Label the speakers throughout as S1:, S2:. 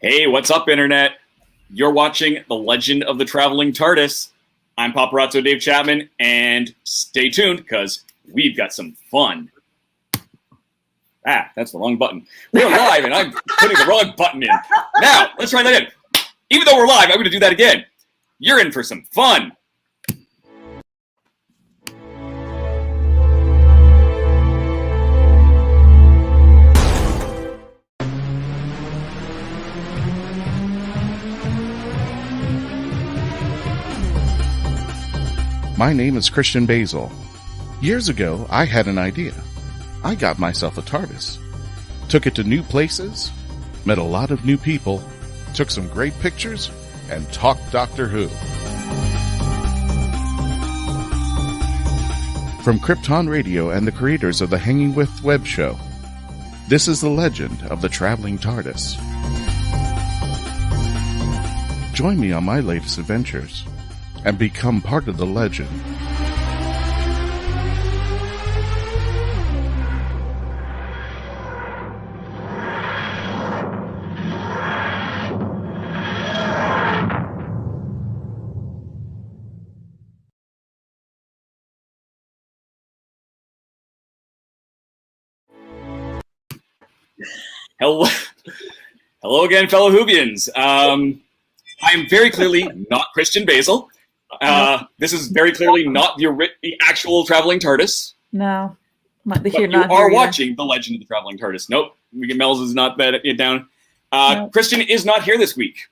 S1: Hey, what's up, Internet? You're watching The Legend of the Traveling Tardis. I'm Paparazzo Dave Chapman, and stay tuned, because we've got some fun. That's the wrong button. We're live, and I'm putting the wrong button in. Now, let's try that again. Even though we're live, I'm going to do that again. You're in for some fun.
S2: My name is Christian Basil. Years ago, I had an idea. I got myself a TARDIS. Took it to new places, met a lot of new people, took some great pictures, and talked Doctor Who. From Krypton Radio and the creators of the Hanging With web show, this is the legend of the Traveling Tardis. Join me on my latest adventures and become part of the legend.
S1: Hello again, fellow WHOvians. I am very clearly not Christian Basil. This is very clearly not the actual Traveling Tardis.
S3: No.
S1: But you are watching The Legend of the Traveling Tardis. Nope. Mel's is not it down. Nope. Christian is not here this week.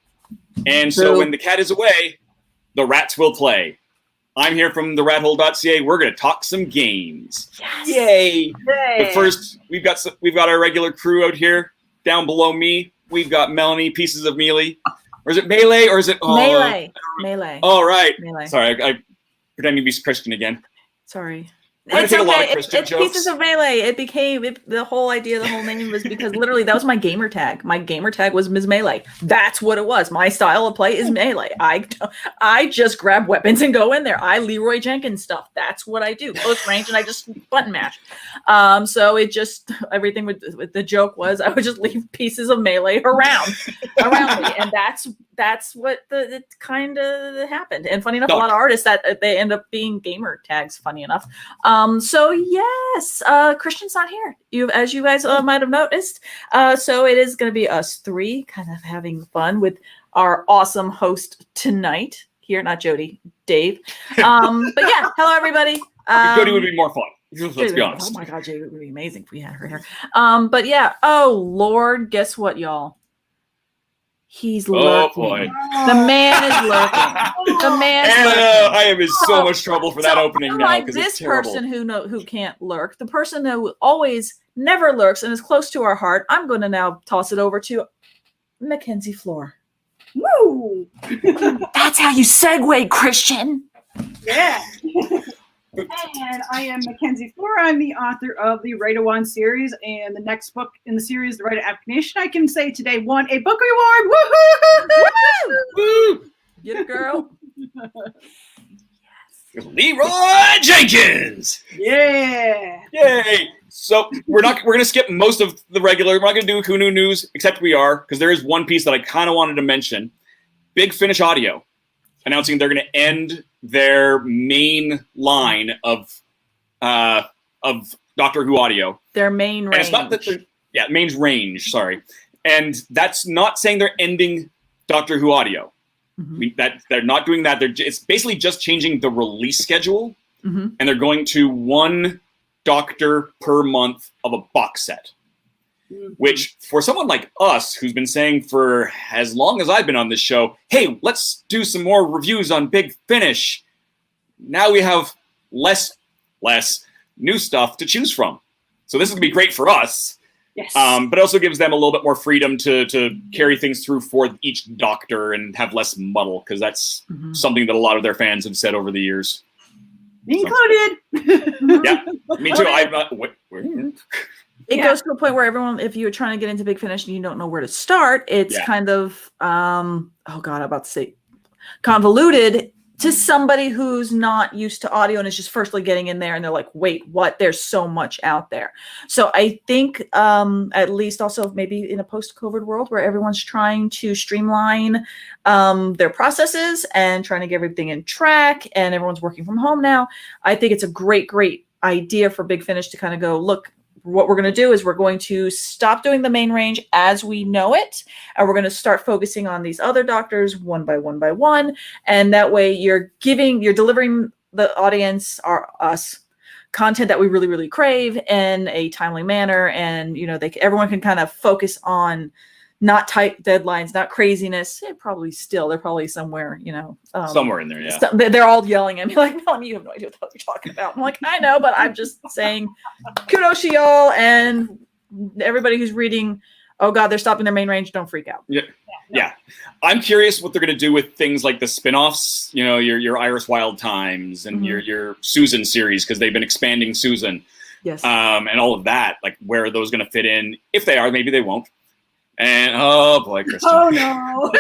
S1: And so when the cat is away, the rats will play. I'm here from TheRatHole.ca. We're going to talk some games.
S3: Yes.
S1: Yay! But first, we've got our regular crew out here. Down below me, we've got Melanie, Pieces of Melee. Or is it Melee, or is it...
S3: Melee. Melee.
S1: Oh, right.
S3: Melee.
S1: Sorry, I pretending to be Christian again.
S3: Sorry.
S1: We're going to take a lot of Christian
S3: it's
S1: jokes.
S3: Pieces of Melee. It became, the whole idea, the whole name was because literally that was my gamer tag. My gamer tag was Ms. Melee. That's what it was. My style of play is Melee. I just grab weapons and go in there. I Leroy Jenkins stuff. That's what I do. Close range, and I just button mash. So it just, everything with the joke was I would just leave pieces of Melee around me. And that's what it kind of happened. And funny enough, a lot of artists that they end up being gamer tags, funny enough. So yes, Christian's not here. As you guys might have noticed. So it is going to be us three kind of having fun with our awesome host tonight here. Not Jody, Dave. But yeah, hello everybody.
S1: Jody would be more fun. Let's be honest.
S3: Oh my God, Jody would be amazing if we had her here. But yeah, oh Lord, guess what, y'all? He's lurking.
S1: Boy.
S3: The man is lurking. The man.
S1: I am in so much trouble for that opening now because
S3: this
S1: it's terrible.
S3: person who can't lurk, the person who always never lurks and is close to our heart. I'm going to now toss it over to Mackenzie Floor.
S4: Woo!
S3: That's how you segue, Christian.
S4: Yeah. And I am Mackenzie Floor. I'm the author of the WHOvian series, and the next book in the series, The Rite of Abdication, I can say today won a book award. Woohoo!
S1: Woo!
S3: Get it, girl.
S1: Leroy Jenkins.
S4: Yeah.
S1: Yay! So we're going to skip most of the regular. We're not going to do Who Knew News, except we are, because there is one piece that I kind of wanted to mention. Big Finish Audio announcing they're going to end their main line of Doctor Who audio.
S3: Their main range.
S1: And it's not that main range, sorry. And that's not saying they're ending Doctor Who audio. Mm-hmm. That they're not doing that. It's basically just changing the release schedule, and they're going to one Doctor per month of a box set. Which, for someone like us, who's been saying for as long as I've been on this show, hey, let's do some more reviews on Big Finish. Now we have less new stuff to choose from. So this is going to be great for us.
S4: Yes.
S1: But it also gives them a little bit more freedom to carry things through for each Doctor and have less muddle, because that's something that a lot of their fans have said over the years.
S4: Me included.
S1: Yeah, me too.
S3: It goes to a point where everyone, if you're trying to get into Big Finish and you don't know where to start, it's kind of, I'm about to say convoluted to somebody who's not used to audio and is just firstly getting in there and they're like, wait, what? There's so much out there. So I think at least also maybe in a post-COVID world where everyone's trying to streamline their processes and trying to get everything in track and everyone's working from home now, I think it's a great idea for Big Finish to kind of go, look, what we're going to do is we're going to stop doing the main range as we know it, and we're going to start focusing on these other doctors one by one. And that way you're delivering the audience, us, content that we really, really crave in a timely manner. And, everyone can kind of focus on not tight deadlines, not craziness. They're probably somewhere,
S1: somewhere in there. Yeah.
S3: They're all yelling at me like, Melanie, you have no idea what the hell you're talking about. I'm like, I know, but I'm just saying kudos to y'all and everybody who's reading. Oh God, they're stopping their main range. Don't freak out.
S1: Yeah. I'm curious what they're going to do with things like the spin-offs, your Iris Wild Times and your Susan series, because they've been expanding Susan.
S3: Yes.
S1: And all of that, like where are those going to fit in? If they are, maybe they won't. And oh boy, Kristen.
S4: Oh
S1: no.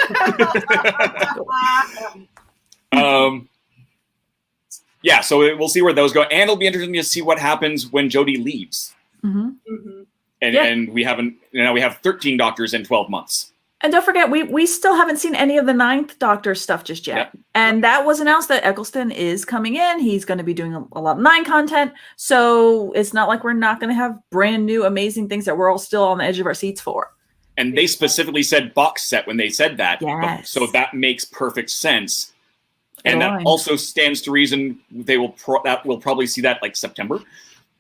S1: Yeah, so we'll see where those go, and it'll be interesting to see what happens when Jodie leaves. And we have 13 doctors in 12 months.
S3: And don't forget, we still haven't seen any of the 9th Doctor stuff just yet.
S1: Yep.
S3: And that was announced that Eccleston is coming in. He's going to be doing a lot of 9 content. So it's not like we're not going to have brand new, amazing things that we're all still on the edge of our seats for.
S1: And they specifically said box set when they said that.
S3: Yes.
S1: So that makes perfect sense. And that also stands to reason we'll probably see that like September,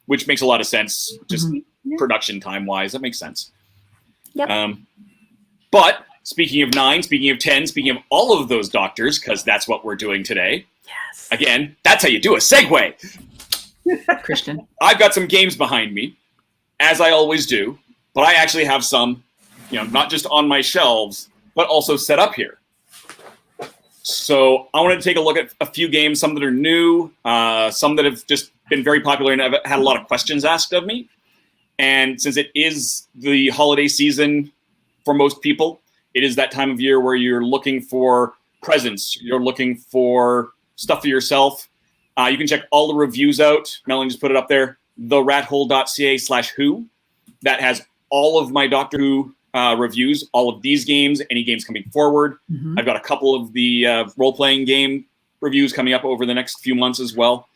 S1: which makes a lot of sense, just production time-wise. That makes sense.
S3: Yep.
S1: But speaking of 9, speaking of 10, speaking of all of those doctors, because that's what we're doing today.
S3: Yes.
S1: Again, that's how you do a segue.
S3: Christian.
S1: I've got some games behind me, as I always do, but I actually have some, not just on my shelves, but also set up here. So I wanted to take a look at a few games, some that are new, some that have just been very popular and I've had a lot of questions asked of me. And since it is the holiday season for most people, it is that time of year where you're looking for presents, you're looking for stuff for yourself. You can check all the reviews out. Melanie just put it up there, TheRatHole.ca/who. That has all of my Doctor Who reviews, all of these games, any games coming forward. I've got a couple of the role-playing game reviews coming up over the next few months as well.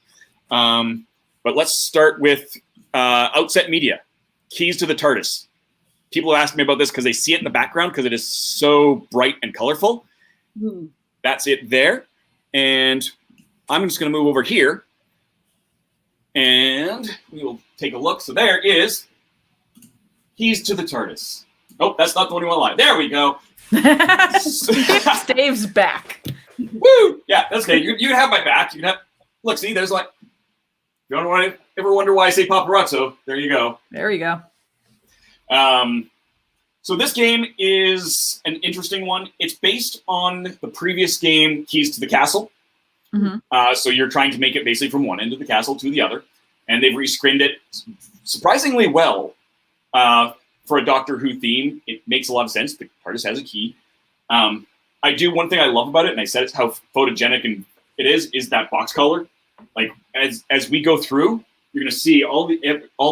S1: But let's start with Outset Media, Keys to the TARDIS. People have asked me about this because they see it in the background because it is so bright and colorful. That's it there. And I'm just going to move over here and we will take a look. So there is Keys to the TARDIS. Oh, that's not the one you want to lie. There we go.
S3: Dave's back.
S1: Woo! Yeah, that's okay. You can have my back. You can have. Look, see, there's like. You don't want to ever wonder why I say paparazzo? There you go.
S3: There you go.
S1: So this game is an interesting one. It's based on the previous game, Keys to the Castle. So you're trying to make it basically from one end of the castle to the other, and they've rescreened it surprisingly well. For a Doctor Who theme, it makes a lot of sense. The TARDIS has a key. One thing I love about it, and I said it's how photogenic and it is that box color. Like as we go through, you're going to see all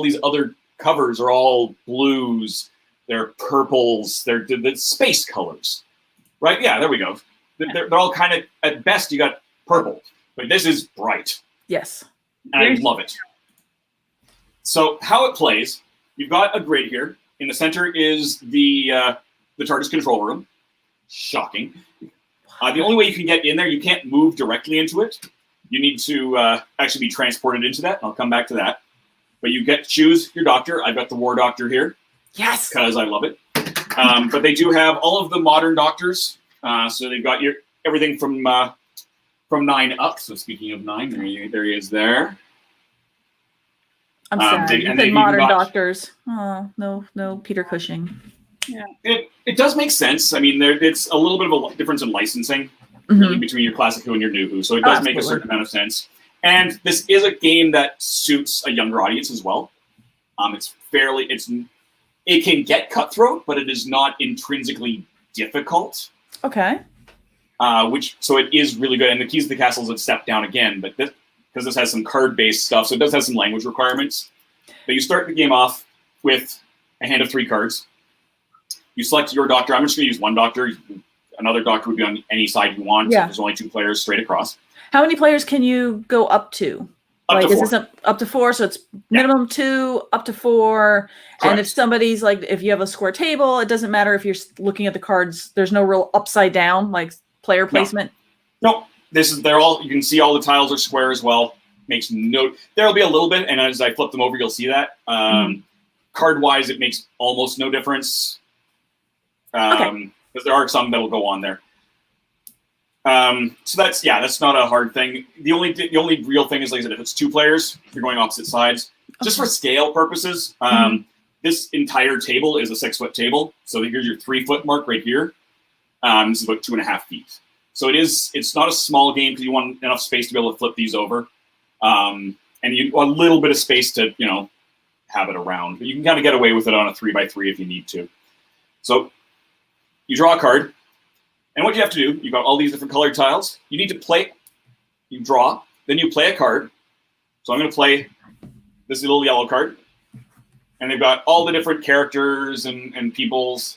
S1: these other covers are all blues, they're purples, they're the space colors, right? Yeah, there we go. They're all kind of, at best, you got purple, but this is bright.
S3: Yes,
S1: and I love it. So how it plays, you've got a grid here. In the center is the TARDIS control room. Shocking. The only way you can get in there, you can't move directly into it. You need to actually be transported into that. I'll come back to that. But you choose your doctor. I've got the War Doctor here.
S3: Yes.
S1: Because I love it. But they do have all of the modern doctors. So they've got everything from 9 up. So speaking of 9, there he is there.
S3: I'm sad. You said modern doctors. Oh, no Peter Cushing.
S4: Yeah.
S1: It does make sense. I mean, it's a little bit of a difference in licensing really, between your classic Who and your new Who. So it does make a certain amount of sense. And this is a game that suits a younger audience as well. It can get cutthroat, but it is not intrinsically difficult.
S3: Okay.
S1: so it is really good. And the Keys to the Castle is a step down again, but because this has some card-based stuff, so it does have some language requirements. But you start the game off with a hand of 3 cards. You select your doctor. I'm just going to use one doctor. Another doctor would be on any side you want.
S3: Yeah.
S1: There's only 2 players straight across.
S3: How many players can you go up to?
S1: Up to 4.
S3: Is this up to 4? So it's minimum 2, up to 4.
S1: Correct.
S3: And if somebody's like, if you have a square table, it doesn't matter if you're looking at the cards. There's no real upside down like player placement.
S1: No, they're all. You can see all the tiles are square as well. There'll be a little bit, and as I flip them over, you'll see that. Card-wise, it makes almost no difference. Because there are some that will go on there. So that's not a hard thing. The only real thing is, like I said, if it's 2 players, you're going opposite sides. Just for scale purposes, this entire table is a 6-foot table. So here's your 3-foot mark right here. This is about 2.5 feet. So it's not a small game because you want enough space to be able to flip these over. And you a little bit of space to, have it around. But you can kind of get away with it on a 3x3 if you need to. So you draw a card. And what you have to do, you've got all these different colored tiles. You need to play, you draw, then you play a card. So I'm going to play this little yellow card. And they've got all the different characters and peoples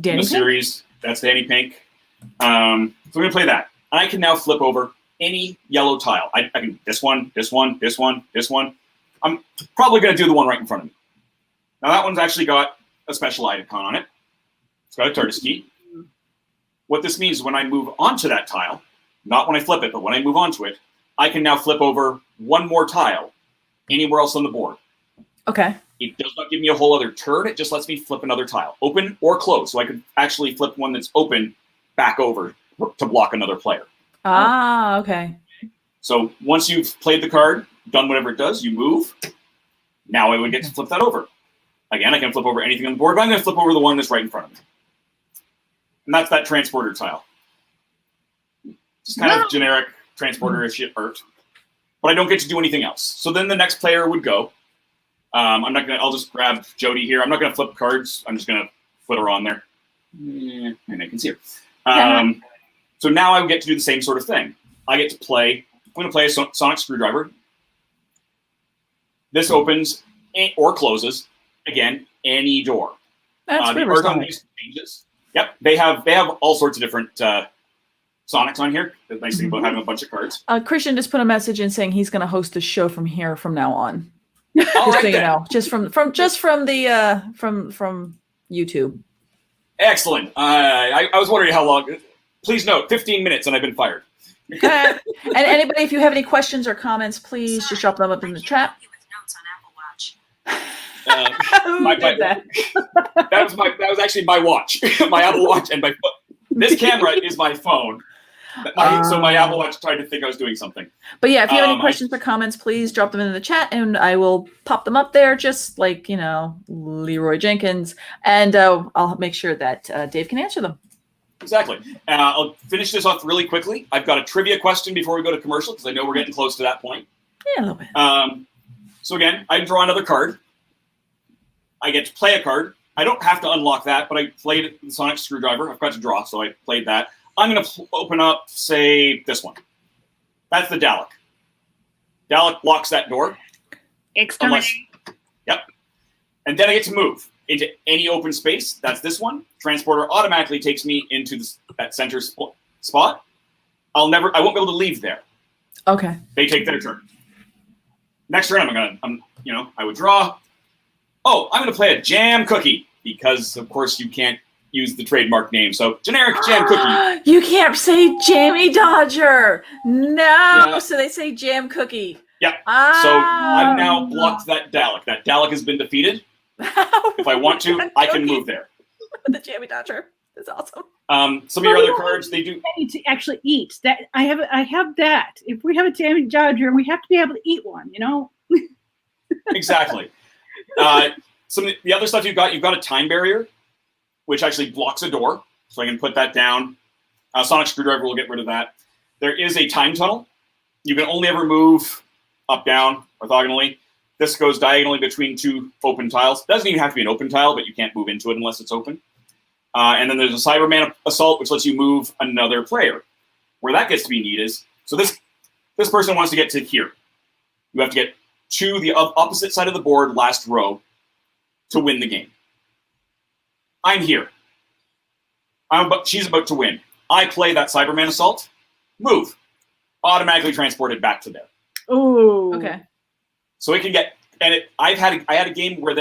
S1: in the series. That's Danny Pink. So I'm going to play that. I can now flip over any yellow tile. I can this one, this one, this one, this one. I'm probably going to do the one right in front of me. Now that one's actually got a special icon on it. It's got a TARDIS key. What this means is when I move onto that tile, not when I flip it, but when I move onto it, I can now flip over one more tile anywhere else on the board.
S3: Okay.
S1: It does not give me a whole other turn. It just lets me flip another tile, open or close. So I could actually flip one that's open back over to block another player.
S3: Ah, okay.
S1: So once you've played the card, done whatever it does, you move. Now I would get to flip that over. Again, I can flip over anything on the board, but I'm going to flip over the one that's right in front of me. And that's that transporter tile. Just kind of generic transporter-ish art. But I don't get to do anything else. So then the next player would go. I'll just grab Jody here. I'm not going to flip cards. I'm just going to put her on there. And I can see her. So now I would get to do the same sort of thing. I get to play, I'm going to play a sonic screwdriver. This opens or closes, again, any door.
S3: That's
S1: the art on these changes. Yep, they have all sorts of different Sonics on here. The nice thing about having a bunch of cards.
S3: Christian just put a message in saying he's going to host the show from here from now on.
S1: All right,
S3: so you know, just from YouTube.
S1: Excellent. I was wondering how long. Please note, 15 minutes and I've been fired.
S3: And anybody, if you have any questions or comments, please just drop them up in the chat.
S1: That was actually my watch, my Apple Watch, and my phone. This camera is my phone. So my Apple Watch tried to think I was doing something.
S3: But yeah, if you have any questions or comments, please drop them in the chat, and I will pop them up there, just like Leroy Jenkins, and I'll make sure that Dave can answer them.
S1: Exactly. I'll finish this off really quickly. I've got a trivia question before we go to commercial because I know we're getting close to that point.
S3: Yeah, a little bit.
S1: So again, I draw another card. I get to play a card. I don't have to unlock that, but I played the sonic screwdriver. I've got to draw, so I played that. I'm going to open up, say, this one. That's the Dalek. Dalek blocks that door.
S4: Exterminate.
S1: Yep. And then I get to move into any open space. That's this one. Transporter automatically takes me into that center spot. I won't be able to leave there.
S3: Okay.
S1: They take their turn. Next turn, I would draw. Oh, I'm going to play a jam cookie because, of course, you can't use the trademark name. So, generic jam cookie.
S3: You can't say Jammy Dodger. No. Yeah. So they say jam cookie.
S1: Yeah. So I've now blocked that Dalek. That Dalek has been defeated. If I want to, I can move there.
S3: The Jammy Dodger. That's awesome.
S1: Some of your other cards, they do.
S4: To actually eat that. I have that. If we have a Jammy Dodger, we have to be able to eat one.
S1: Exactly. Some of the other stuff you've got a time barrier, which actually blocks a door. So I can put that down. Sonic screwdriver will get rid of that. There is a time tunnel. You can only ever move up, down, orthogonally. This goes diagonally between two open tiles. Doesn't even have to be an open tile, but you can't move into it unless it's open. And then there's a Cyberman assault, which lets you move another player. where that gets to be neat is, so this person wants to get to here. You have to get to the opposite side of the board, last row, to win the game. I'm here. She's about to win. I play that Cyberman Assault. Move. Automatically transported back to there.
S4: Ooh.
S3: Okay.
S1: So it can get, and I had a game where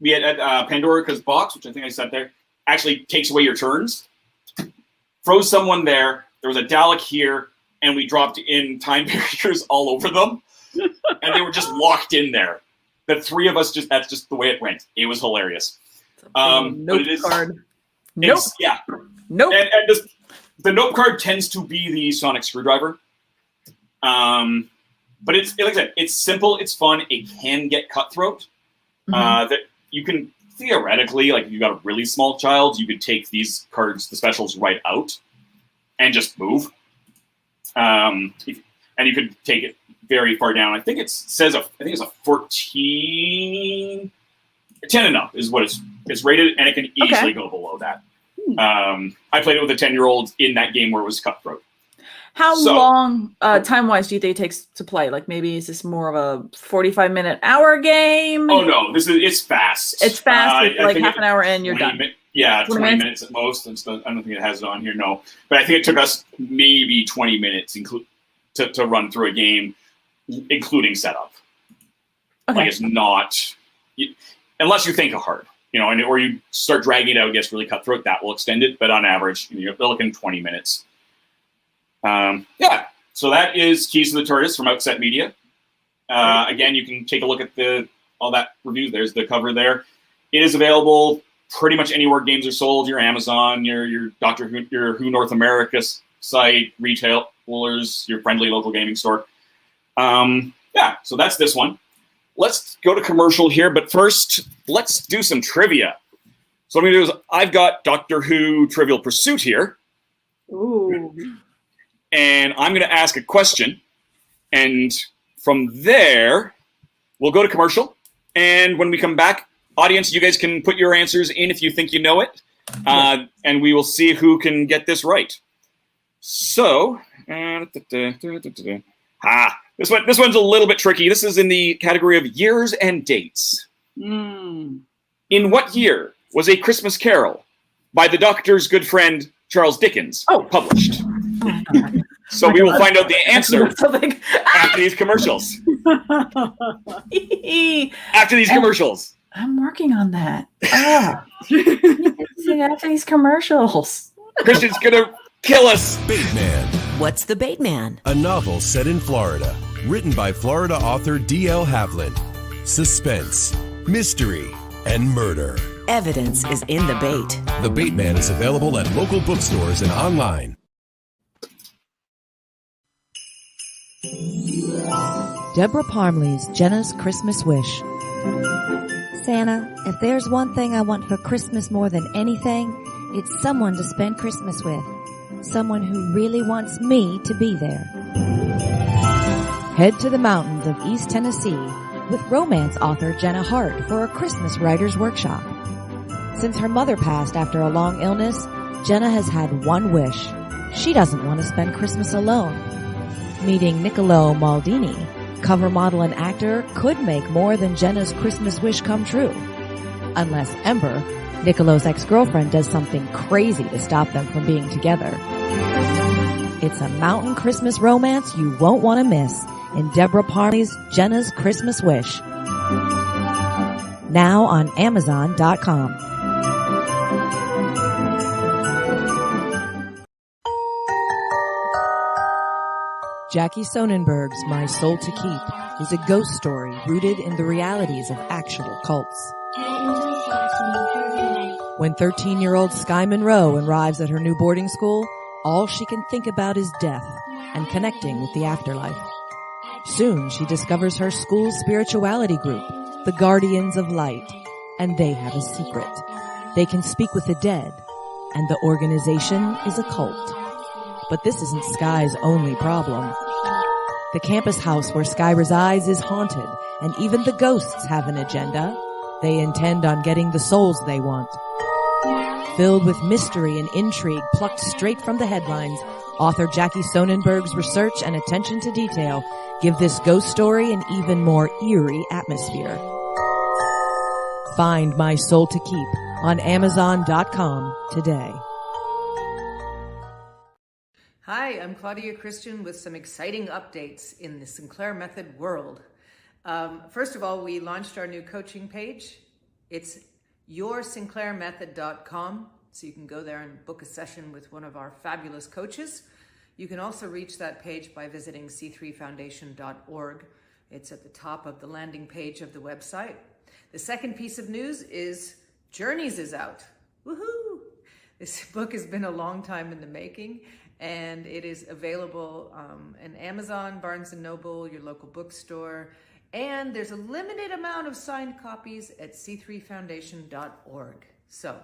S1: we had Pandora's Box, which I think I said there, actually takes away your turns. Froze someone there. There was a Dalek here, and we dropped in time barriers all over them, and they were just locked in there. The three of us that's just the way it went. It was hilarious.
S3: Nope
S1: but it is,
S3: card. Nope.
S1: Yeah.
S3: Nope.
S1: And just, the nope card tends to be the sonic screwdriver. But it's like I said, it's simple, it's fun, it can get cutthroat. That you can theoretically, like if you've got a really small child, you could take these cards, the specials, right out and just move. And you could take it very far down. I think it's a 14, 10 and up is what it's rated, and it can easily go below that. I played it with a 10-year-old in that game where it was cutthroat.
S3: How long, time-wise, do you think it takes to play? Like, maybe is this more of a 45-minute hour game?
S1: Oh no, it's fast.
S3: It's fast. Like half an hour in, you're done.
S1: 20 minutes at most. I don't think it has it on here. No, but I think it took us maybe 20 minutes to run through a game, including setup.
S3: Okay.
S1: Like it's not, unless you think hard, or you start dragging it out, it gets really cutthroat. That will extend it, but on average, you're looking 20 minutes. So that is Keys to the TARDIS from Outset Media. Again, you can take a look at all that review. There's the cover there. It is available pretty much anywhere games are sold. Your Amazon, your Doctor Who, your Who North America site, retailers, your friendly local gaming store. So that's this one. Let's go to commercial here, but first, let's do some trivia. So what I'm going to do is I've got Doctor Who Trivial Pursuit here.
S4: Ooh.
S1: And I'm going to ask a question, and from there, we'll go to commercial. And when we come back, audience, you guys can put your answers in if you think you know it, and we will see who can get this right. So, this one's a little bit tricky. This is in the category of years and dates. In what year was A Christmas Carol by the Doctor's good friend Charles Dickens published? So we will find out the answer after these commercials. After these commercials.
S3: I'm working on that. After these commercials.
S1: Christian's gonna kill us.
S5: Bateman.
S6: What's the Bateman?
S5: A novel set in Florida, written by Florida author D.L. Havland. Suspense, mystery, and murder.
S6: Evidence is in the bait.
S5: The Bateman is available at local bookstores and online.
S7: Deborah Parmley's Jenna's Christmas Wish.
S8: Santa, if there's one thing I want for Christmas more than anything, it's someone to spend Christmas with. Someone who really wants me to be there.
S7: Head to the mountains of East Tennessee with romance author Jenna Hart for a Christmas writer's workshop. Since her mother passed after a long illness, Jenna has had one wish. She doesn't want to spend Christmas alone. Meeting Niccolo Maldini, cover model and actor, could make more than Jenna's Christmas wish come true. Unless Ember, Niccolo's ex-girlfriend, does something crazy to stop them from being together. It's a mountain Christmas romance you won't want to miss in Deborah Parley's Jenna's Christmas Wish. Now on Amazon.com. Jackie Sonnenberg's My Soul to Keep is a ghost story rooted in the realities of actual cults. When 13-year-old Sky Monroe arrives at her new boarding school, all she can think about is death and connecting with the afterlife. Soon she discovers her school's spirituality group, the Guardians of Light, and they have a secret. They can speak with the dead, and the organization is a cult. But this isn't Sky's only problem. The campus house where Sky resides is haunted, and even the ghosts have an agenda. They intend on getting the souls they want. Filled with mystery and intrigue plucked straight from the headlines, author Jackie Sonnenberg's research and attention to detail give this ghost story an even more eerie atmosphere. Find My Soul to Keep on Amazon.com today.
S9: Hi, I'm Claudia Christian with some exciting updates in the Sinclair Method world. First of all, we launched our new coaching page. It's yoursinclairmethod.com, so you can go there and book a session with one of our fabulous coaches. You can also reach that page by visiting c3foundation.org. It's at the top of the landing page of the website. The second piece of news is Journeys is out. Woohoo! This book has been a long time in the making, and it is available in Amazon, Barnes & Noble, your local bookstore, and there's a limited amount of signed copies at c3foundation.org. So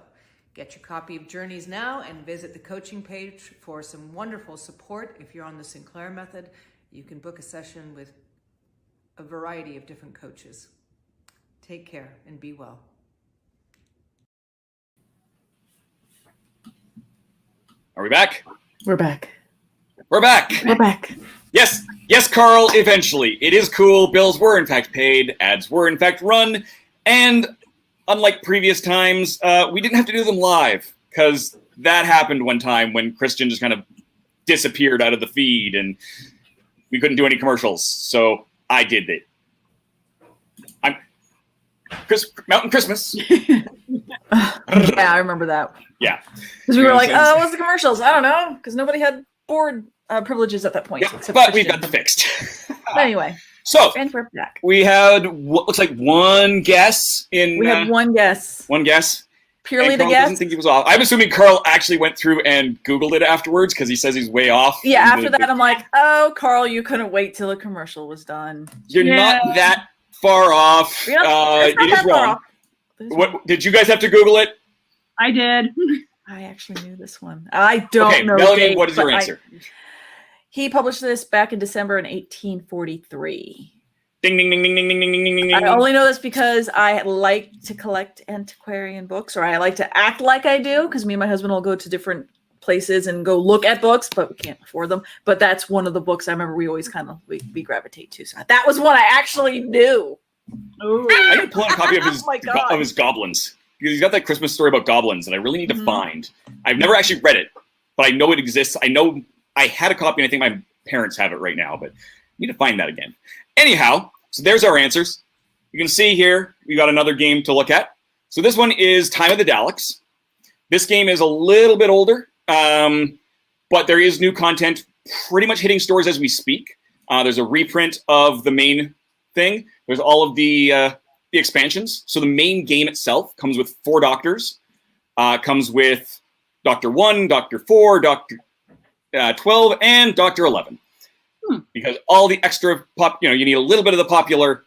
S9: get your copy of Journeys now and visit the coaching page for some wonderful support. If you're on the Sinclair Method, you can book a session with a variety of different coaches. Take care and be well.
S1: Are we back?
S3: We're back.
S1: We're back.
S3: We're back.
S1: Yes, Carl, eventually. It is cool. Bills were, in fact, paid. Ads were, in fact, run. And unlike previous times, we didn't have to do them live, because that happened one time when Christian just kind of disappeared out of the feed, and we couldn't do any commercials. So I did it. Mountain Christmas.
S3: Yeah, I remember that.
S1: Yeah.
S3: Because we were like, oh, what's the commercials? I don't know, because nobody had board privileges at that point.
S1: Yeah, but we've got them fixed.
S3: Anyway.
S1: So,
S3: and we're back.
S1: We had what looks like one guess in...
S3: We had one guess.
S1: One guess.
S3: Purely
S1: and
S3: the
S1: Carl
S3: guess.
S1: Doesn't think he was off. I'm assuming Carl actually went through and Googled it afterwards, because he says he's way off.
S3: Yeah, after that, I'm like, oh, Carl, you couldn't wait till the commercial was done.
S1: You're not that far off.
S3: It
S1: is wrong. What did you guys have to Google it?
S4: I did.
S3: I actually knew this one. I don't know.
S1: Melanie,
S3: Dave,
S1: what is your answer?
S3: He published this back in December in 1843.
S1: Ding, ding, ding, ding, ding, ding, ding, ding, ding.
S3: I only know this because I like to collect antiquarian books, or I like to act like I do, because me and my husband will go to different places and go look at books, but we can't afford them. But that's one of the books I remember we always kind of we gravitate to. So that was one I actually knew.
S1: I need to pull out a copy of his goblins. Because he's got that Christmas story about goblins that I really need to find. I've never actually read it, but I know it exists. I know I had a copy, and I think my parents have it right now, but I need to find that again. Anyhow, so there's our answers. You can see here, we got another game to look at. So this one is Time of the Daleks. This game is a little bit older, but there is new content pretty much hitting stores as we speak. There's a reprint of the main thing. There's all of the expansions. So the main game itself comes with 4 doctors. Comes with Doctor 1, Doctor 4, Doctor 12, and Doctor 11. Because all the extra you need a little bit of the popular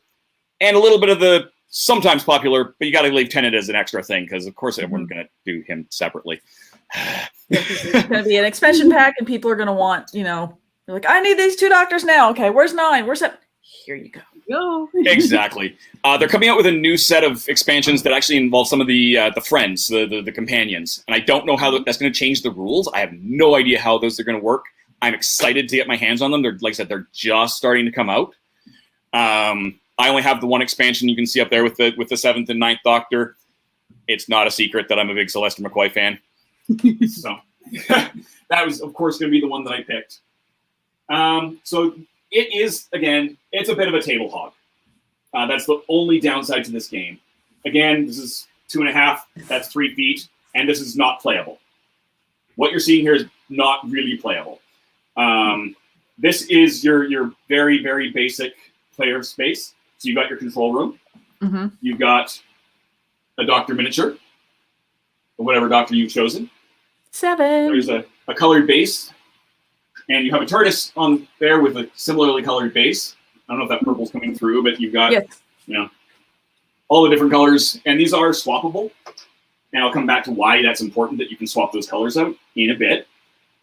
S1: and a little bit of the sometimes popular, but you got to leave Tenet as an extra thing, because of course everyone's going to do him separately.
S3: It's going to be an expansion pack, and people are going to want, they're like, I need these 2 doctors now. Okay, where's 9? Where's 7? Here you go.
S1: Exactly. They're coming out with a new set of expansions that actually involve some of the friends, the companions. And I don't know how that's going to change the rules. I have no idea how those are going to work. I'm excited to get my hands on them. They're, like I said, they're just starting to come out. I only have the one expansion you can see up there with the 7th and 9th Doctor. It's not a secret that I'm a big Celeste McCoy fan. So that was, of course, going to be the one that I picked. So it is, again, it's a bit of a table hog. That's the only downside to this game. Again, this is 2.5, that's 3 feet, and this is not playable. What you're seeing here is not really playable. This is your very, very basic player space. So you've got your control room.
S3: Mm-hmm.
S1: You've got a doctor miniature, or whatever doctor you've chosen.
S3: 7.
S1: There's a colored base. And you have a TARDIS on there with a similarly colored base. I don't know if that purple's coming through, but you've got all the different colors. And these are swappable. And I'll come back to why that's important, that you can swap those colors out in a bit.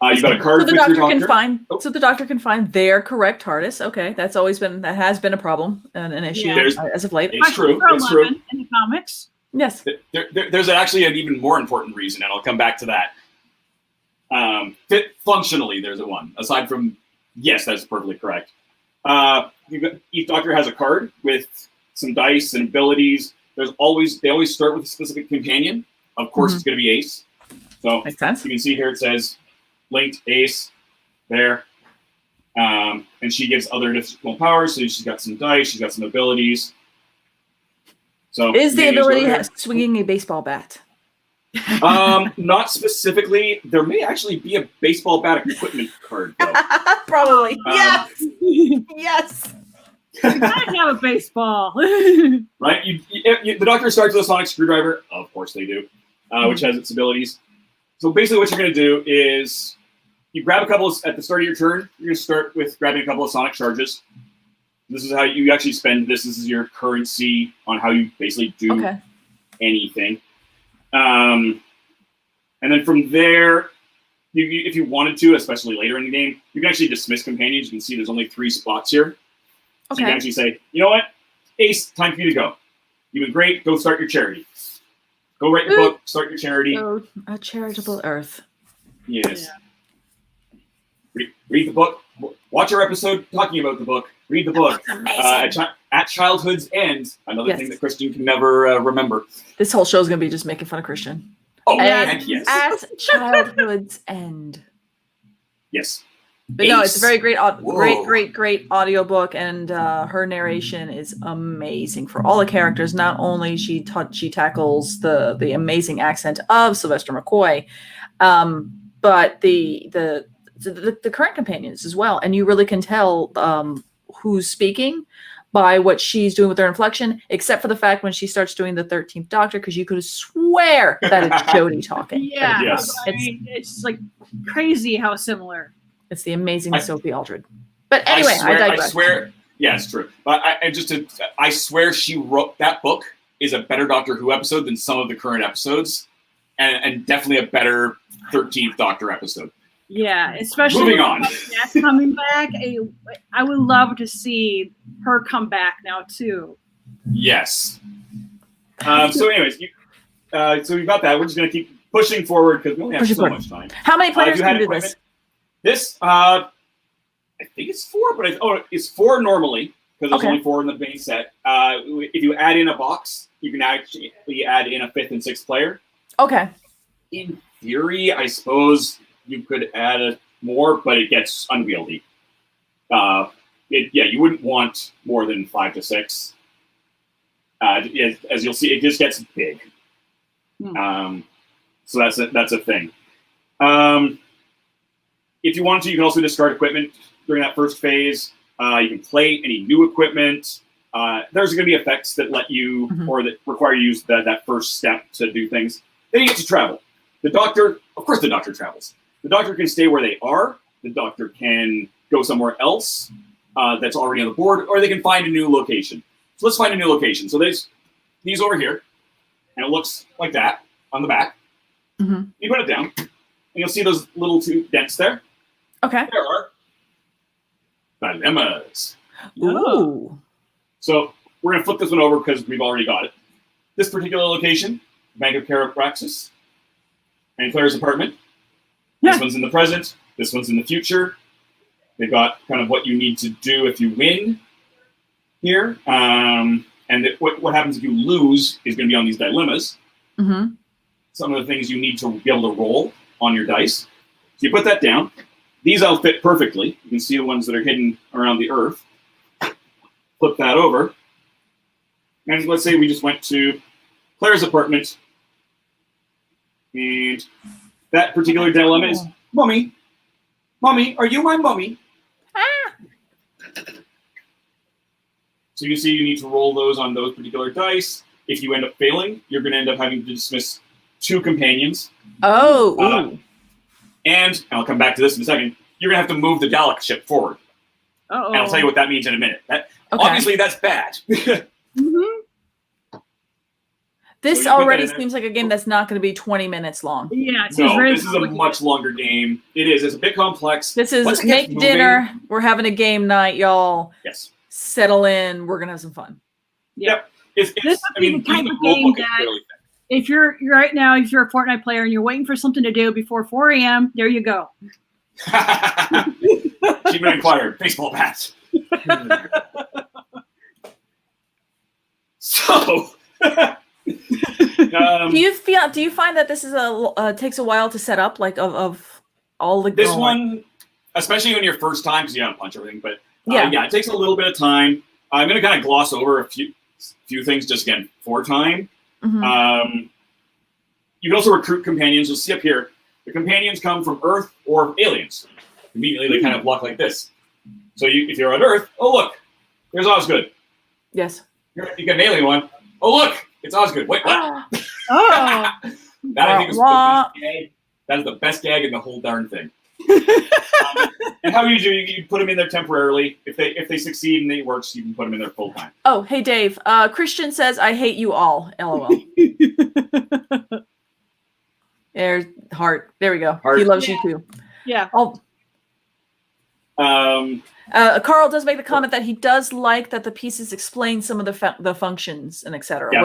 S1: You've got a card
S3: so the
S1: with
S3: doctor
S1: your doctor.
S3: can find. So the doctor can find their correct TARDIS. Okay, that has been a problem and an issue as of late.
S1: It's true. It's true.
S4: In the comics.
S3: Yes.
S1: There's actually an even more important reason, and I'll come back to that. Functionally, there's a one. Aside from, yes, that's perfectly correct. Each doctor has a card with some dice and abilities. They always start with a specific companion. Of course, it's going to be Ace. So
S3: makes sense.
S1: You can see here it says linked Ace there. And she gives other additional powers. So she's got some dice. She's got some abilities. So
S3: is the ability swinging a baseball bat?
S1: Not specifically. There may actually be a baseball bat equipment card, though.
S3: Probably. Yes. Yes.
S4: You gotta have a baseball.
S1: Right? The doctor starts with a sonic screwdriver. Of course they do, which has its abilities. So basically what you're going to do is you grab a couple at the start of your turn. You're going to start with grabbing a couple of sonic charges. This is how you actually spend this. This is your currency on how you basically do anything. And then from there, if you wanted to, especially later in the game, you can actually dismiss companions. You can see there's only 3 spots here. So you can actually say, you know what? Ace, time for you to go. You've been great. Go start your charity. Go write your book. Start your charity.
S3: Oh, a charitable earth.
S1: Yes. Yeah. Read the book. Watch our episode talking about the book. Read the book. At Childhood's End, another thing that Christian can never remember.
S3: This whole show is going to be just making fun of Christian.
S1: Oh, and yes.
S3: At Childhood's End.
S1: Yes.
S3: But no, it's a very great audiobook, and her narration is amazing for all the characters. Not only she tackles the amazing accent of Sylvester McCoy, but the current companions as well. And you really can tell who's speaking by what she's doing with her inflection, except for the fact when she starts doing the 13th Doctor, because you could swear that it's Jodie talking.
S4: Yeah,
S1: yes.
S4: It's like crazy how similar.
S3: It's the amazing Sophie Aldred. But anyway, I
S1: swear, yeah, it's true. But I swear she wrote that book is a better Doctor Who episode than some of the current episodes, and definitely a better 13th Doctor episode.
S4: Yeah, especially
S1: moving on.
S4: That's coming back. I would love to see her come back now too.
S1: Yes. So, anyways, so we've got that. We're just going to keep pushing forward because we only have so much time.
S3: How many players can do this?
S1: This, I think it's 4, but it's 4 normally because there's only 4 in the main set. If you add in a box, you can actually add in a 5th and 6th player.
S3: Okay.
S1: In theory, I suppose you could add more, but it gets unwieldy. You wouldn't want more than 5 to 6. As you'll see, it just gets big. So that's a thing. If you want to, you can also discard equipment during that first phase. You can play any new equipment. There's going to be effects that let you, or that require you to use that first step to do things. Then you get to travel. The Doctor, of course the Doctor travels. The Doctor can stay where they are. The Doctor can go somewhere else that's already on the board, or they can find a new location. So let's find a new location. So there's these over here, and it looks like that on the back. You put it down, and you'll see those little 2 dents there.
S3: Okay.
S1: There are dilemmas.
S3: Ooh.
S1: So we're going to flip this one over because we've already got it. This particular location, Bank of Carapraxis, and Claire's apartment. This one's in the present. This one's in the future. They've got kind of what you need to do if you win here. And what happens if you lose is going to be on these dilemmas. Some of the things you need to be able to roll on your dice. So you put that down. These all fit perfectly. You can see the ones that are hidden around the Earth. Flip that over. And let's say we just went to Claire's apartment. And that particular dilemma is, Mummy, are you my mummy? So you see you need to roll those on those particular dice. If you end up failing, you're going to end up having to dismiss 2 companions. And I'll come back to this in a second. You're going to have to move the Dalek ship forward. And I'll tell you what that means in a minute. Obviously, that's bad.
S3: This already seems like a game that's not going to be 20 minutes long.
S4: Yeah.
S1: This is a much longer game. It is. It's a bit complex.
S3: This is make dinner. We're having a game night, y'all.
S1: Yes.
S3: Settle in. We're going to have some fun.
S1: Yep. It's
S4: This would be the type of game that if you're right now, if you're a Fortnite player and you're waiting for something to do before 4 a.m., there you go.
S1: Achievement acquired. Baseball bats. So,
S3: do you find that this is takes a while to set up, like of all the
S1: this one, especially when you're first time because you have to punch everything, but it takes a little bit of time. I'm going to kind of gloss over a few things just again for time. Mm-hmm. You can also recruit companions. You'll see up here, the companions come from Earth or aliens. Immediately, they kind of look like this. So if you're on Earth, oh look, there's Osgood.
S3: Yes.
S1: You get an alien one. Oh look, it's Osgood. Wait, what?
S4: Oh.
S1: That I think is the best gag. That is the best gag in the whole darn thing. And how you do, you put them in there temporarily. If they succeed and it works, you can put them in there full time.
S3: Oh, hey Dave. Christian says, "I hate you all." LOL. There's heart. There we go. Heart. He loves you too.
S4: Yeah.
S3: Oh. Carl does make the comment that he does like that the pieces explain some of the functions and etc.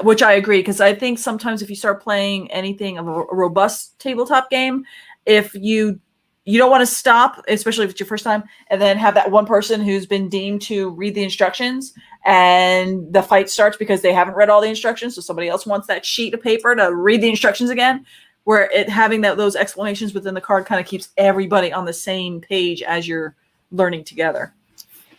S3: Which I agree, because I think sometimes if you start playing anything of a robust tabletop game, if you don't want to stop, especially if it's your first time, and then have that one person who's been deemed to read the instructions and the fight starts because they haven't read all the instructions, so somebody else wants that sheet of paper to read the instructions again, where having those explanations within the card kind of keeps everybody on the same page as you're learning together.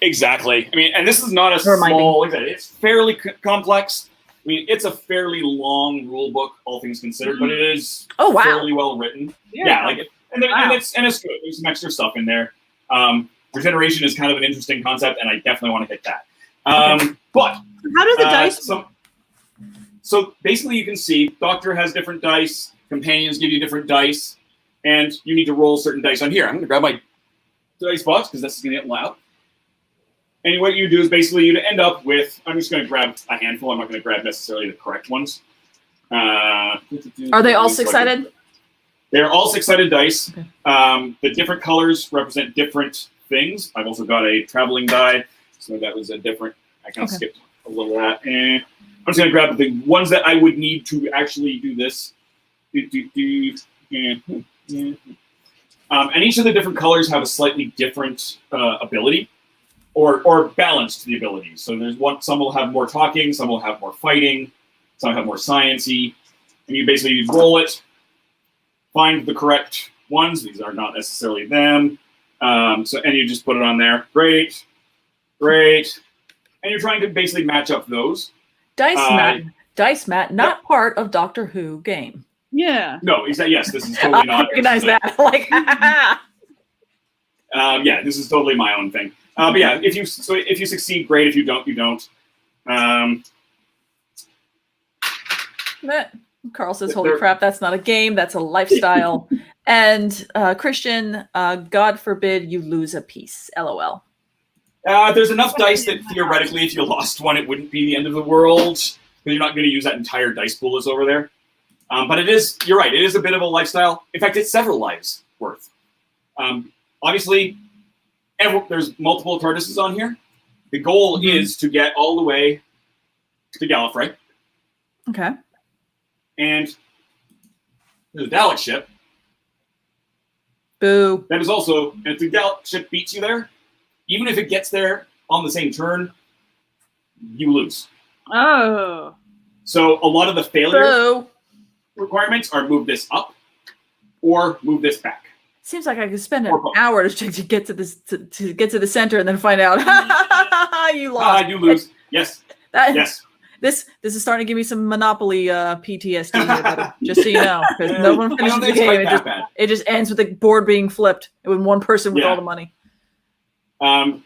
S1: Exactly. I mean, and this is not a small, like I said, it's fairly complex. I mean, it's a fairly long rule book, all things considered, but it is fairly well written. Yeah, and it's good. There's some extra stuff in there. Regeneration is kind of an interesting concept, and I definitely want to hit that. But
S4: how do the dice?
S1: So basically, you can see Doctor has different dice. Companions give you different dice, and you need to roll certain dice on here. I'm going to grab my dice box because this is going to get loud. And what you do is basically you end up with, I'm just going to grab a handful. I'm not going to grab necessarily the correct ones.
S3: Are they all six-sided?
S1: They're all six-sided dice. Okay. The different colors represent different things. I've also got a traveling die, so that was a different, I kind of skipped a little of that. And I'm just going to grab the ones that I would need to actually do this. And each of the different colors have a slightly different ability or balance to the abilities. So there's some will have more talking, some will have more fighting, some will have more science-y. And you basically roll it, find the correct ones. These are not necessarily them. And you just put it on there. Great. And you're trying to basically match up those.
S3: Dice mat, not part of Doctor Who game.
S4: Yeah.
S1: No, yes, this is totally not.
S3: I recognize that. Like,
S1: this is totally my own thing. But yeah, if you succeed, great. If you don't, you don't.
S3: Carl says, "Holy crap, that's not a game. That's a lifestyle." And Christian, God forbid you lose a piece. LOL.
S1: There's enough dice that theoretically, if you lost one, it wouldn't be the end of the world, because you're not going to use that entire dice pool that's over there. But you're right, it is a bit of a lifestyle. In fact, it's several lives worth. Obviously, there's multiple TARDISes on here. The goal is to get all the way to Gallifrey.
S3: Okay.
S1: And there's a Dalek ship.
S3: Boo.
S1: That is also, and if the Dalek ship beats you there, even if it gets there on the same turn, you lose.
S4: Oh.
S1: So a lot of the failure requirements are move this up or move this back.
S3: Seems like I could spend an hour to get to this to get to the center and then find out you lost.
S1: You lose. Yes. Yes.
S3: This is starting to give me some Monopoly PTSD here, just so you know, because no one finishes the game. It just ends with the board being flipped with one person with all the money.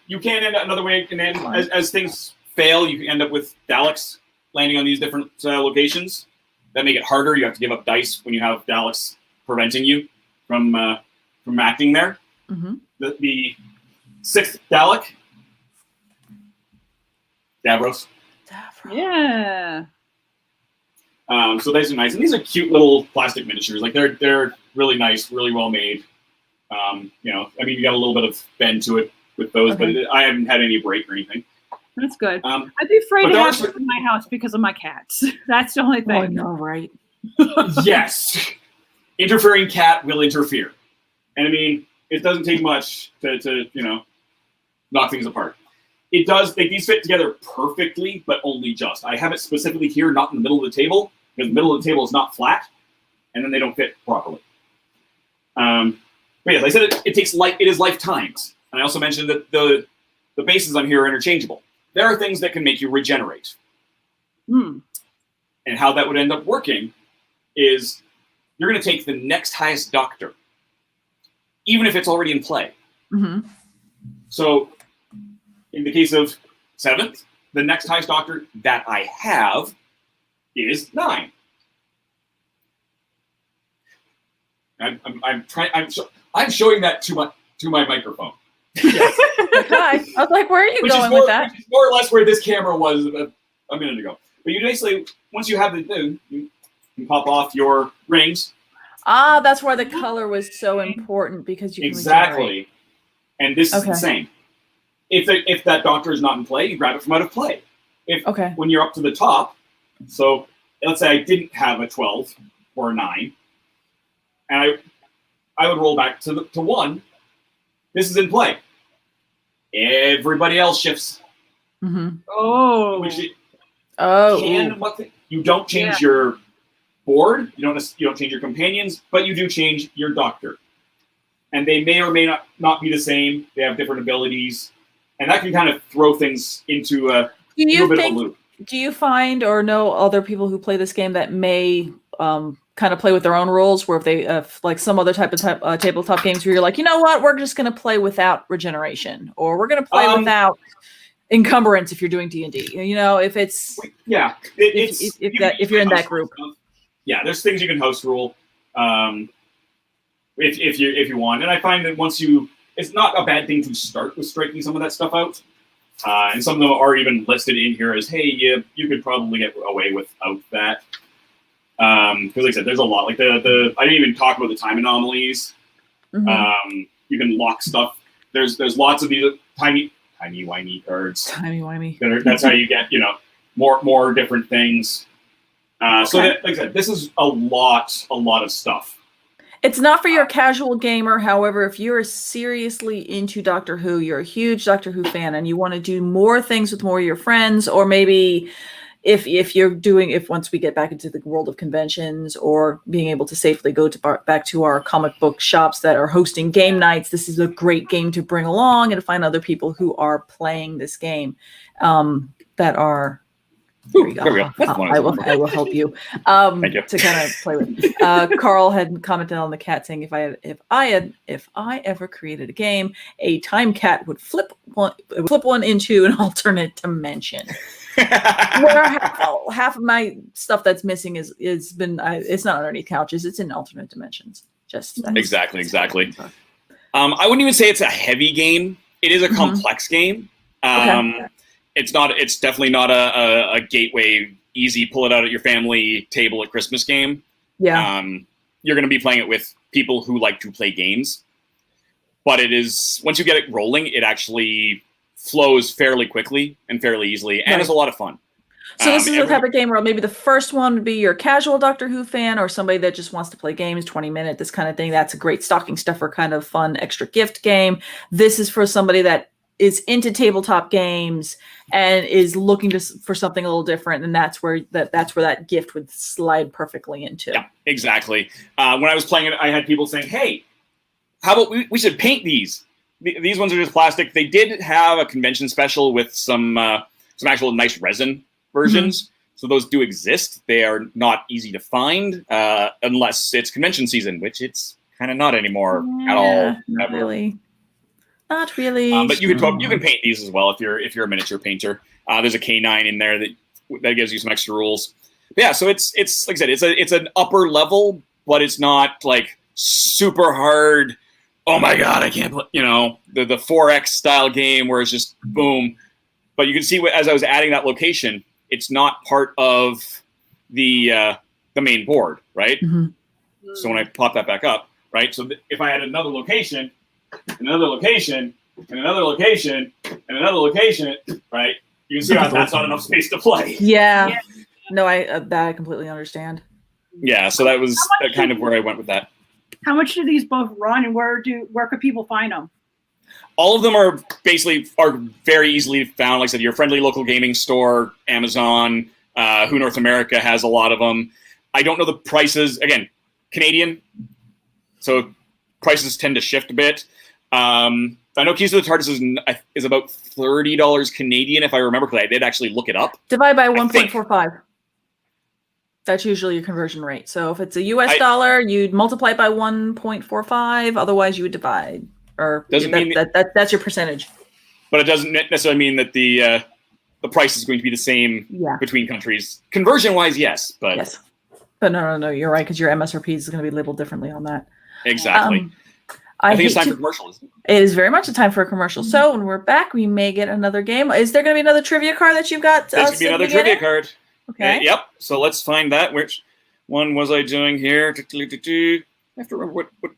S1: You can end up another way. You can end, as things fail, you can end up with Daleks landing on these different locations. That make it harder. You have to give up dice when you have Daleks preventing you from acting there.
S3: Mm-hmm.
S1: The sixth Dalek, Davros.
S4: Yeah.
S1: So these are nice, and these are cute little plastic miniatures. Like they're really nice, really well made. You got a little bit of bend to it with those, but I haven't had any break or anything.
S4: That's good. I'd be afraid to have it in my house because of my cats. That's the only thing.
S3: Oh, no, right?
S1: Yes. Interfering cat will interfere. And I mean, it doesn't take much to knock things apart. It does. These fit together perfectly, but only just. I have it specifically here, not in the middle of the table, because the middle of the table is not flat, and then they don't fit properly. But yes, I said it is lifetimes. And I also mentioned that the bases on here are interchangeable. There are things that can make you regenerate. And how that would end up working is you're going to take the next highest doctor, even if it's already in play. So in the case of 7th, the next highest doctor that I have is 9. I'm showing that to my microphone.
S3: Yes. Hi. I was like, where are you going with that?
S1: Which is more or less where this camera was a minute ago. But you basically, once you have the thing, you can pop off your rings.
S3: Ah, that's why the color was so important, because you can regenerate.
S1: And this is the same. If that doctor is not in play, you grab it from out of play. When you're up to the top, so let's say I didn't have a 12 or a 9, and I would roll back to 1. This is in play. Everybody else shifts.
S4: Oh.
S1: You don't change your board. You don't change your companions, but you do change your doctor. And they may or may not be the same. They have different abilities, and that can kind of throw things into a little bit of a loop.
S3: Do you find or know other people who play this game that may kind of play with their own rules, where if they like some other type of tabletop games where you're like, you know what, we're just going to play without regeneration, or we're going to play without encumbrance if you're doing D&D. You know, if it's if you're in that group.
S1: Yeah, there's things you can house rule if you want, and I find that it's not a bad thing to start with striking some of that stuff out. And some of them are even listed in here as, hey, you could probably get away without that. Because like I said, there's a lot. Like I didn't even talk about the time anomalies. You can lock stuff. There's lots of these timey-wimey cards.
S3: Timey-wimey.
S1: That's how you get, more different things. So that, like I said, this is a lot of stuff.
S3: It's not for your casual gamer. However, if you're seriously into Doctor Who, you're a huge Doctor Who fan, and you want to do more things with more of your friends, or maybe if once we get back into the world of conventions, or being able to safely go back to our comic book shops that are hosting game nights, this is a great game to bring along and to find other people who are playing this game that are. There we go. I will help you.
S1: Thank you.
S3: To kind of play with. Carl had commented on the cat saying, if I ever created a game, a time cat would flip one into an alternate dimension. Where half of my stuff that's missing it's not underneath couches, it's in alternate dimensions.
S1: Exactly. I wouldn't even say it's a heavy game. It is a complex game. It's definitely not a gateway, easy, pull it out at your family table at Christmas game.
S3: Yeah.
S1: You're going to be playing it with people who like to play games. But it is, once you get it rolling, it actually flows fairly quickly and fairly easily, and it's a lot of fun.
S3: So this is the type of game where maybe the first one would be your casual Doctor Who fan, or somebody that just wants to play games, 20-minute, this kind of thing. That's a great stocking stuffer kind of fun extra gift game. This is for somebody that is into tabletop games and is looking for something a little different, and that's where that gift would slide perfectly into.
S1: Yeah, exactly. When I was playing it, I had people saying, "Hey, how about we should paint these? These ones are just plastic." They did have a convention special with some actual nice resin versions, so those do exist. They are not easy to find unless it's convention season, which it's kind of not anymore at all.
S3: Not really. Not really.
S1: But you can paint these as well if you're a miniature painter. There's a K9 in there that gives you some extra rules. But yeah, so it's like I said, it's an upper level, but it's not like super hard. Oh my god, I can't play. The 4X style game where it's just boom. But you can see as I was adding that location, it's not part of the main board, right? So when I pop that back up, right? So if I had another location, another location, and another location, and another location, right? You can see how that's not enough space to play.
S3: Yeah. No, I completely understand.
S1: Yeah, so that was kind of where I went with that.
S4: How much do these both run, and where could people find them?
S1: All of them are very easily found. Like I said, your friendly local gaming store, Amazon, Who North America has a lot of them. I don't know the prices. Again, Canadian, so prices tend to shift a bit. I know Keys to the TARDIS is about $30 Canadian, if I remember, because I did actually look it up.
S3: Divide by 1.45. That's usually your conversion rate. So if it's a US dollar, you'd multiply it by 1.45. Otherwise, you would divide. Or that's your percentage.
S1: But it doesn't necessarily mean that the price is going to be the same between countries. Conversion-wise, yes. But
S3: no, you're right, because your MSRP is going to be labeled differently on that.
S1: Exactly. I think it's time for commercials.
S3: It is very much a time for a commercial. So when we're back, we may get another game. Is there going to be another trivia card that you've got?
S1: There's going to be another trivia card.
S3: Okay.
S1: Yep. So let's find that. Which one was I doing here? I have to remember what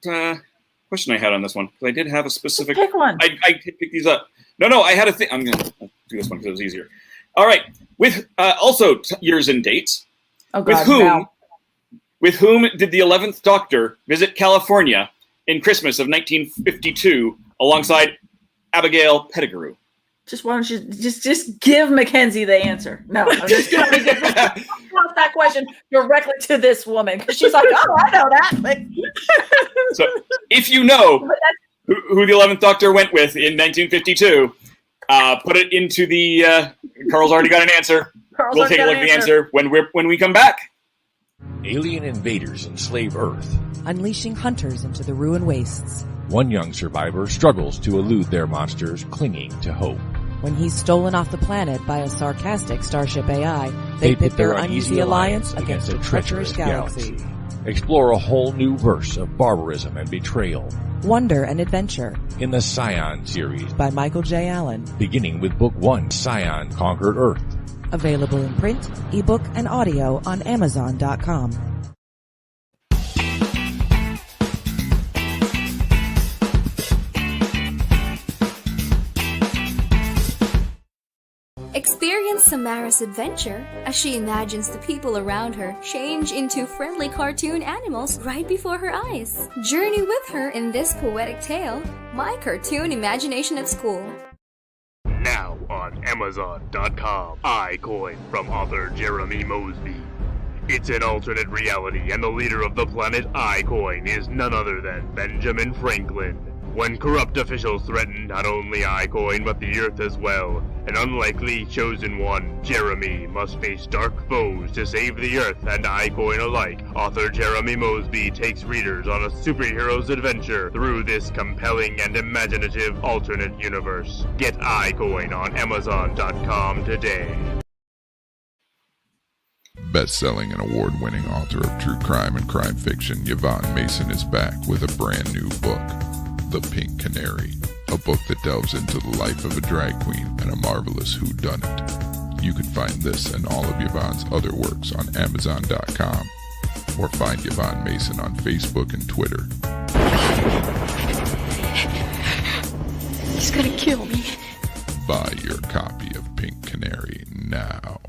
S1: question I had on this one, because I did have a specific.
S3: Pick one.
S1: I did pick these up. No, I had a thing. I'm going to do this one because it was easier. All right. With also years and dates.
S3: Oh God.
S1: With whom did the 11th Doctor visit California in Christmas of 1952 alongside Abigail Pettigrew?
S3: Why don't you just give Mackenzie the answer? No, I'm just going to ask that question directly to this woman, because she's like, oh, I know that.
S1: So if you know who the 11th Doctor went with in 1952, put it into the. Carl's already got an answer. We'll take a look at the answer when we come back.
S10: Alien invaders enslave Earth,
S7: Unleashing hunters into the ruined wastes.
S10: One young survivor struggles to elude their monsters, clinging to hope.
S7: When he's stolen off the planet by a sarcastic starship AI, they pit their uneasy alliance against a treacherous galaxy.
S10: Explore a whole new verse of barbarism and betrayal.
S7: Wonder and adventure.
S10: In the Scion series
S7: by Michael J. Allen.
S10: Beginning with Book 1, Scion Conquered Earth.
S7: Available in print, ebook, and audio on Amazon.com.
S11: Experience Samara's adventure as she imagines the people around her change into friendly cartoon animals right before her eyes. Journey with her in this poetic tale, My Cartoon Imagination at School.
S12: Now on Amazon.com, iCoin from author Jeremy Mosby. It's an alternate reality, and the leader of the planet iCoin is none other than Benjamin Franklin. When corrupt officials threaten not only iCoin but the Earth as well, an unlikely chosen one, Jeremy, must face dark foes to save the Earth and iCoin alike. Author Jeremy Mosby takes readers on a superhero's adventure through this compelling and imaginative alternate universe. Get iCoin on Amazon.com today.
S13: Best-selling and award-winning author of true crime and crime fiction, Yvonne Mason is back with a brand new book, The Pink Canary, a book that delves into the life of a drag queen and a marvelous whodunit. You can find this and all of Yvonne's other works on Amazon.com, or find Yvonne Mason on Facebook and Twitter.
S11: He's gonna kill me.
S13: Buy your copy of Pink Canary now.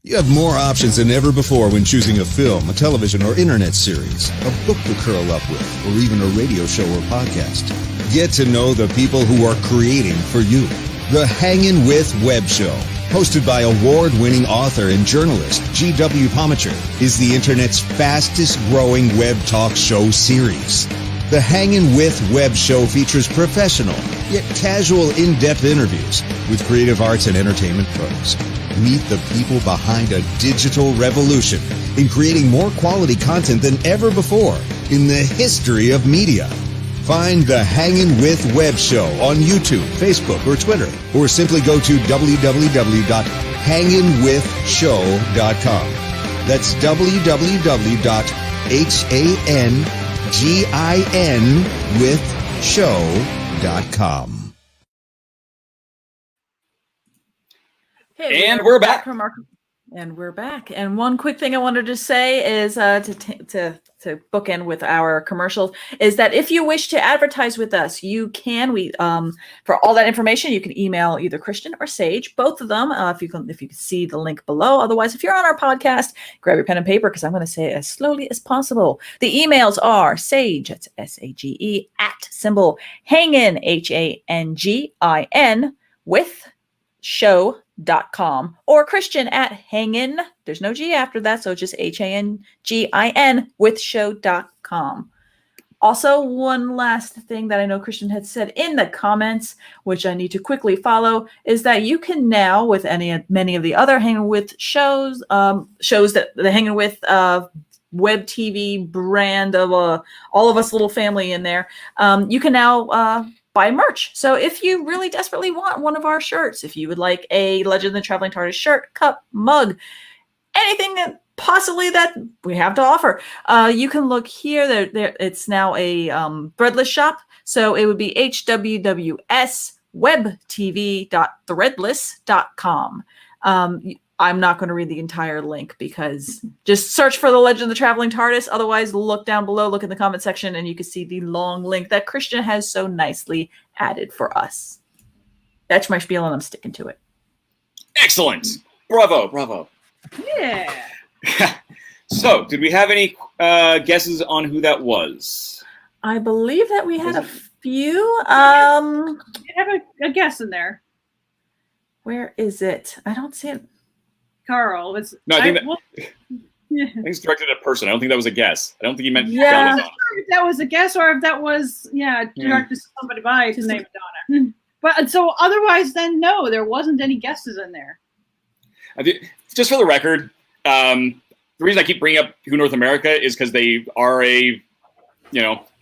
S14: You have more options than ever before when choosing a film, a television or internet series, a book to curl up with, or even a radio show or podcast. Get to know the people who are creating for you. The Hangin' With Web Show, hosted by award-winning author and journalist G.W. Pomacher, is the internet's fastest-growing web talk show series. The Hangin' With Web Show features professional, yet casual, in-depth interviews with creative arts and entertainment pros. Meet the people behind a digital revolution in creating more quality content than ever before in the history of media. Find the Hangin' With Web Show on YouTube, Facebook, or Twitter, or simply go to www.hanginwithshow.com. That's www.hanginwithshow.com.
S3: Hey,
S1: and we're back.
S3: And we're back. And one quick thing I wanted to say is to to bookend with our commercials is that if you wish to advertise with us, you can. For all that information, you can email either Christian or Sage, both of them. If you can see the link below. Otherwise, if you're on our podcast, grab your pen and paper because I'm going to say it as slowly as possible. The emails are Sage, that's SAGE @ hangin, HANGIN with show.com, or Christian at hangin, there's no G after that, so just HANGIN with show.com. Also, one last thing that I know Christian had said in the comments, which I need to quickly follow, is that you can now, with many of the other Hanging With shows that the Hanging With web TV brand of all of us little family in there, you can now buy merch. So if you really desperately want one of our shirts, if you would like a Legend of the Traveling Tardis shirt, cup, mug, anything that possibly that we have to offer, you can look here. There, it's now a threadless shop. So it would be hwwswebtv.threadless.com. I'm not going to read the entire link because just search for the Legend of the Traveling TARDIS. Otherwise, look down below, look in the comment section, and you can see the long link that Christian has so nicely added for us. That's my spiel, and I'm sticking to it.
S1: Excellent. Bravo.
S4: Yeah.
S1: So, did we have any guesses on who that was?
S3: I believe that we had a few.
S4: You have a guess in there.
S3: Where is it? I don't see it.
S4: Carl was.
S1: No, I think it's directed at a person. I don't think that was a guess. I don't think he meant.
S4: Yeah, I'm not sure if that was a guess or if that was directed to somebody by his name Donna. But so otherwise, then no, there wasn't any guesses in there.
S1: Just for the record, the reason I keep bringing up Who North America is because they are a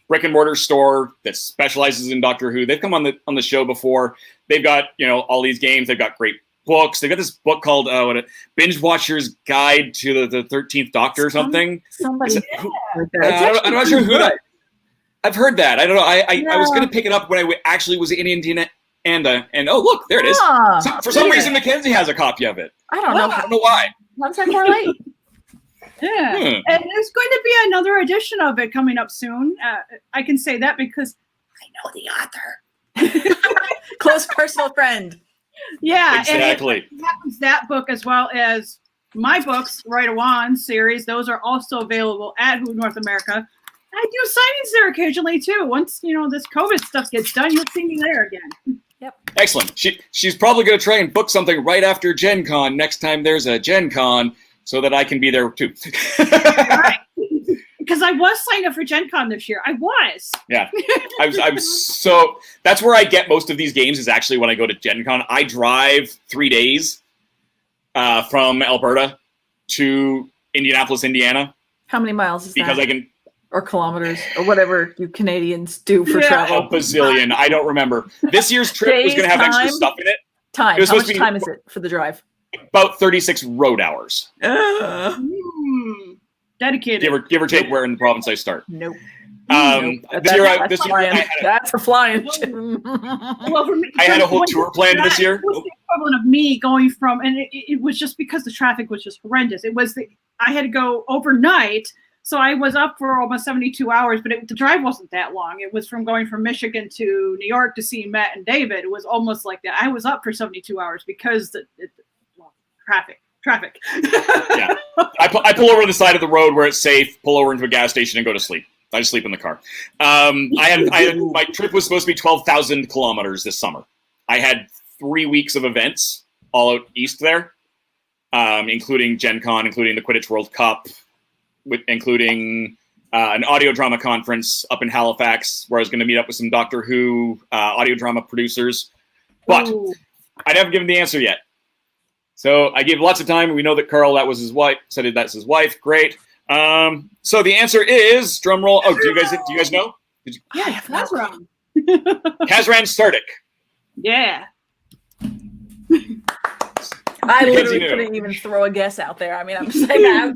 S1: brick and mortar store that specializes in Doctor Who. They've come on the show before. They've got all these games. They've got great books. They've got this book called Binge Watcher's Guide to the 13th Doctor or something.
S3: Somebody.
S1: I'm not sure who that. I've heard that. I don't know. I was going to pick it up when I actually was in Indiana. And oh, look, there it is. For some reason, Mackenzie has a copy of it.
S3: I don't know.
S1: I don't know why.
S3: Once I correlate.
S4: Yeah. And there's going to be another edition of it coming up soon. I can say that because I know the author.
S3: Close personal friend.
S4: Yeah.
S1: Exactly.
S4: And that was that book as well as my books, WHOvian series. Those are also available at Who North America. I do signings there occasionally too. Once this COVID stuff gets done, you'll see me there again.
S3: Yep.
S1: Excellent. She's probably going to try and book something right after Gen Con next time there's a Gen Con so that I can be there too.
S4: Right. Because I was signed up for Gen Con this year. I was.
S1: Yeah. I'm so that's where I get most of these games is actually when I go to Gen Con. I drive 3 days from Alberta to Indianapolis, Indiana.
S3: How many miles is that?
S1: Because I can.
S3: Or kilometers, or whatever you Canadians do for travel.
S1: A bazillion. I don't remember. This year's trip was going to have extra stuff in it.
S3: How much time is it for the drive?
S1: About 36 road hours.
S4: Dedicated.
S1: Give or take where in the province I start.
S3: Nope.
S1: This year
S3: that's for flying.
S4: Well, for me,
S1: I had a whole tour planned this year.
S4: It was the equivalent of me going from, and it was just because the traffic was just horrendous. It was I had to go overnight. So I was up for almost 72 hours, but the drive wasn't that long. It was from going from Michigan to New York to see Matt and David. It was almost like that. I was up for 72 hours because traffic.
S1: Yeah, I pull over to the side of the road where it's safe, pull over into a gas station and go to sleep. I just sleep in the car. My trip was supposed to be 12,000 kilometers this summer. I had 3 weeks of events all out east there, including Gen Con, including the Quidditch World Cup, including an audio drama conference up in Halifax where I was going to meet up with some Doctor Who audio drama producers. But I haven't given the answer yet. So I gave lots of time. We know that Carl, that was his wife, said that's his wife. Great. So the answer is, drum roll. Oh, do you guys know?
S4: Yeah, Kazran.
S1: Kazran Sardik.
S4: Yeah.
S3: I literally couldn't even throw a guess out there. I mean, I'm just saying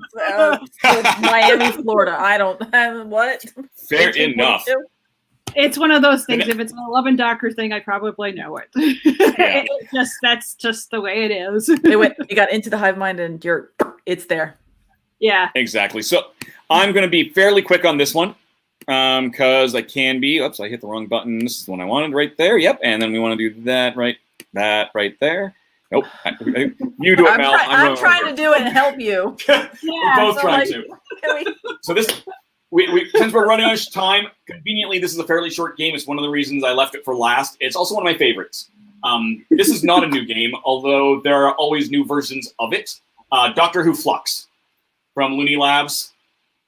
S3: Miami, Florida. I don't what?
S1: Fair enough.
S4: It's one of those things. If it's an 11 Doctor thing, I probably know it.
S1: Yeah.
S4: That's just the way it is.
S3: You got into the hive mind, and it's there.
S4: Yeah.
S1: Exactly. So I'm going to be fairly quick on this one because I can be. Oops, I hit the wrong button. This is the one I wanted right there. Yep. And then we want to do that right there. Nope. You do it, Mel.
S3: I'm trying to do it and help you.
S1: We're both trying to. So this, since we're running out of time, conveniently, this is a fairly short game. It's one of the reasons I left it for last. It's also one of my favorites. This is not a new game, although there are always new versions of it. Doctor Who Fluxx from Looney Labs.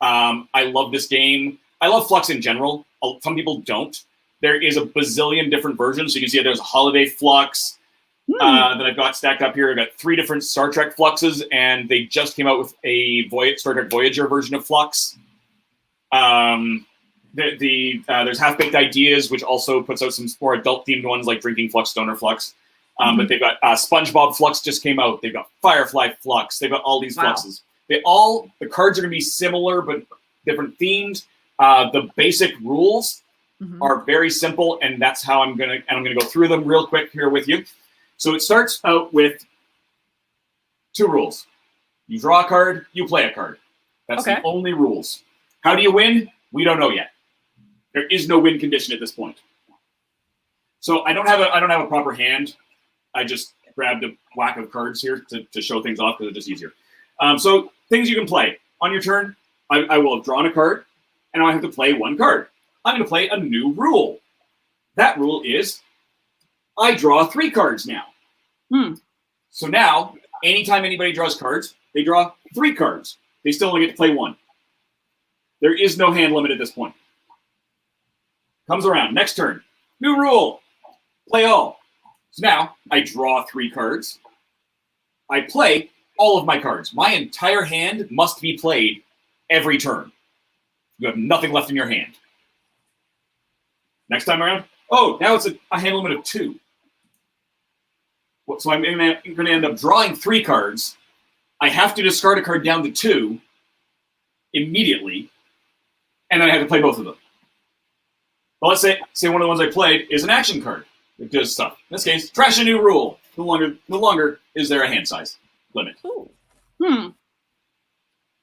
S1: I love this game. I love Fluxx in general. Some people don't. There is a bazillion different versions. So you can see there's a Holiday Fluxx that I've got stacked up here. I've got 3 different Star Trek Fluxxes, and they just came out with a Star Trek Voyager version of Fluxx. There's Half-Baked Ideas, which also puts out some more adult-themed ones like Drinking Fluxx, Stoner Fluxx. But they've got SpongeBob Fluxx just came out. They've got Firefly Fluxx. They've got all these Fluxxes. The cards are going to be similar but different themed. The basic rules are very simple, and that's how I'm going to go through them real quick here with you. So it starts out with 2 rules. You draw a card, you play a card. That's the only rules. How do you win? We don't know yet. There is no win condition at this point. So I don't have a proper hand. I just grabbed a whack of cards here to show things off because it's just easier. So things you can play. On your turn, I will have drawn a card, and I have to play 1 card. I'm going to play a new rule. That rule is I draw 3 cards now. So now, anytime anybody draws cards, they draw 3 cards. They still only get to play 1. There is no hand limit at this point. Comes around. Next turn. New rule. Play all. So now, I draw 3 cards. I play all of my cards. My entire hand must be played every turn. You have nothing left in your hand. Next time around, now it's a hand limit of 2. So I'm going to end up drawing 3 cards. I have to discard a card down to 2 immediately, and then I have to play both of them. But let's say one of the ones I played is an action card. It does stuff. In this case, trash a new rule. No longer is there a hand size limit.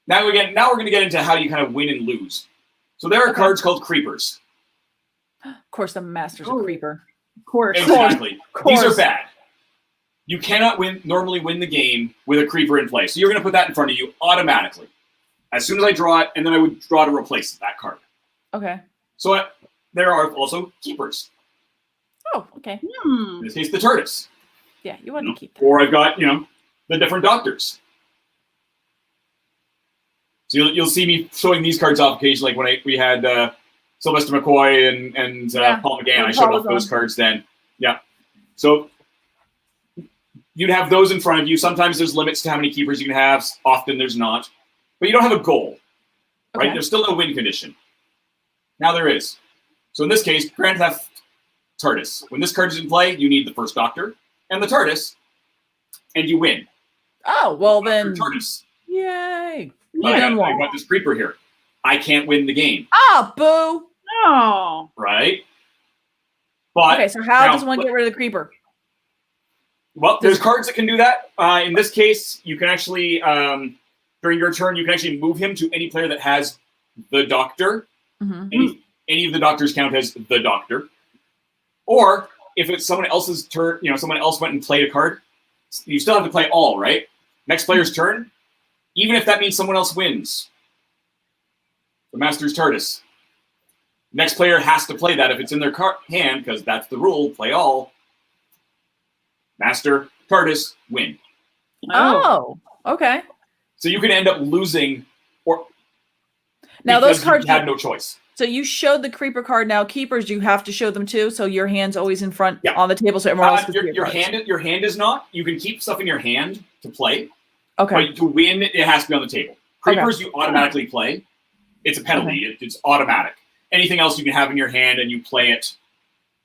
S1: Now we're going to get into how you kind of win and lose. So there are cards called creepers.
S3: Of course, the master's a creeper.
S4: Of course.
S1: Exactly. These are bad. You cannot normally win the game with a creeper in play. So you're going to put that in front of you automatically. As soon as I draw it, and then I would draw to replace that card.
S3: Okay.
S1: So there are also keepers.
S3: Oh, okay.
S1: In this case, the TARDIS.
S3: Yeah, you want to keep that.
S1: Or I've got, the different doctors. So you'll see me showing these cards off occasionally, like when we had Sylvester McCoy and Paul McGann. I showed off those cards then. Yeah. So you'd have those in front of you. Sometimes there's limits to how many keepers you can have. Often there's not. But you don't have a goal, right? There's still no win condition. Now there is. So in this case, Grand Theft TARDIS. When this card is in play, you need the first Doctor and the TARDIS, and you win.
S3: Oh, well then.
S1: TARDIS.
S3: Yay.
S1: I got this creeper here. I can't win the game.
S3: Oh, boo.
S4: Oh.
S1: Right? But
S3: okay, so how does one get rid of the creeper?
S1: Well, there's cards that can do that. In this case, you can actually, during your turn, you can actually move him to any player that has the Doctor. Any of the Doctors count as the Doctor. Or if it's someone else's turn, someone else went and played a card, you still have to play all, right? Next player's turn, even if that means someone else wins. The Master's TARDIS. Next player has to play that if it's in their hand, because that's the rule, play all. Master, TARDIS, win.
S3: Oh, okay.
S1: So you can end up losing, or
S3: now those cards
S1: you had no choice.
S3: So you showed the creeper card. Now keepers, you have to show them too. So your hand's always in front on the table, so everyone else can see
S1: your hand is not. You can keep stuff in your hand to play.
S3: Okay.
S1: But to win, it has to be on the table. Creepers, you automatically play. It's a penalty. It's automatic. Anything else you can have in your hand, and you play it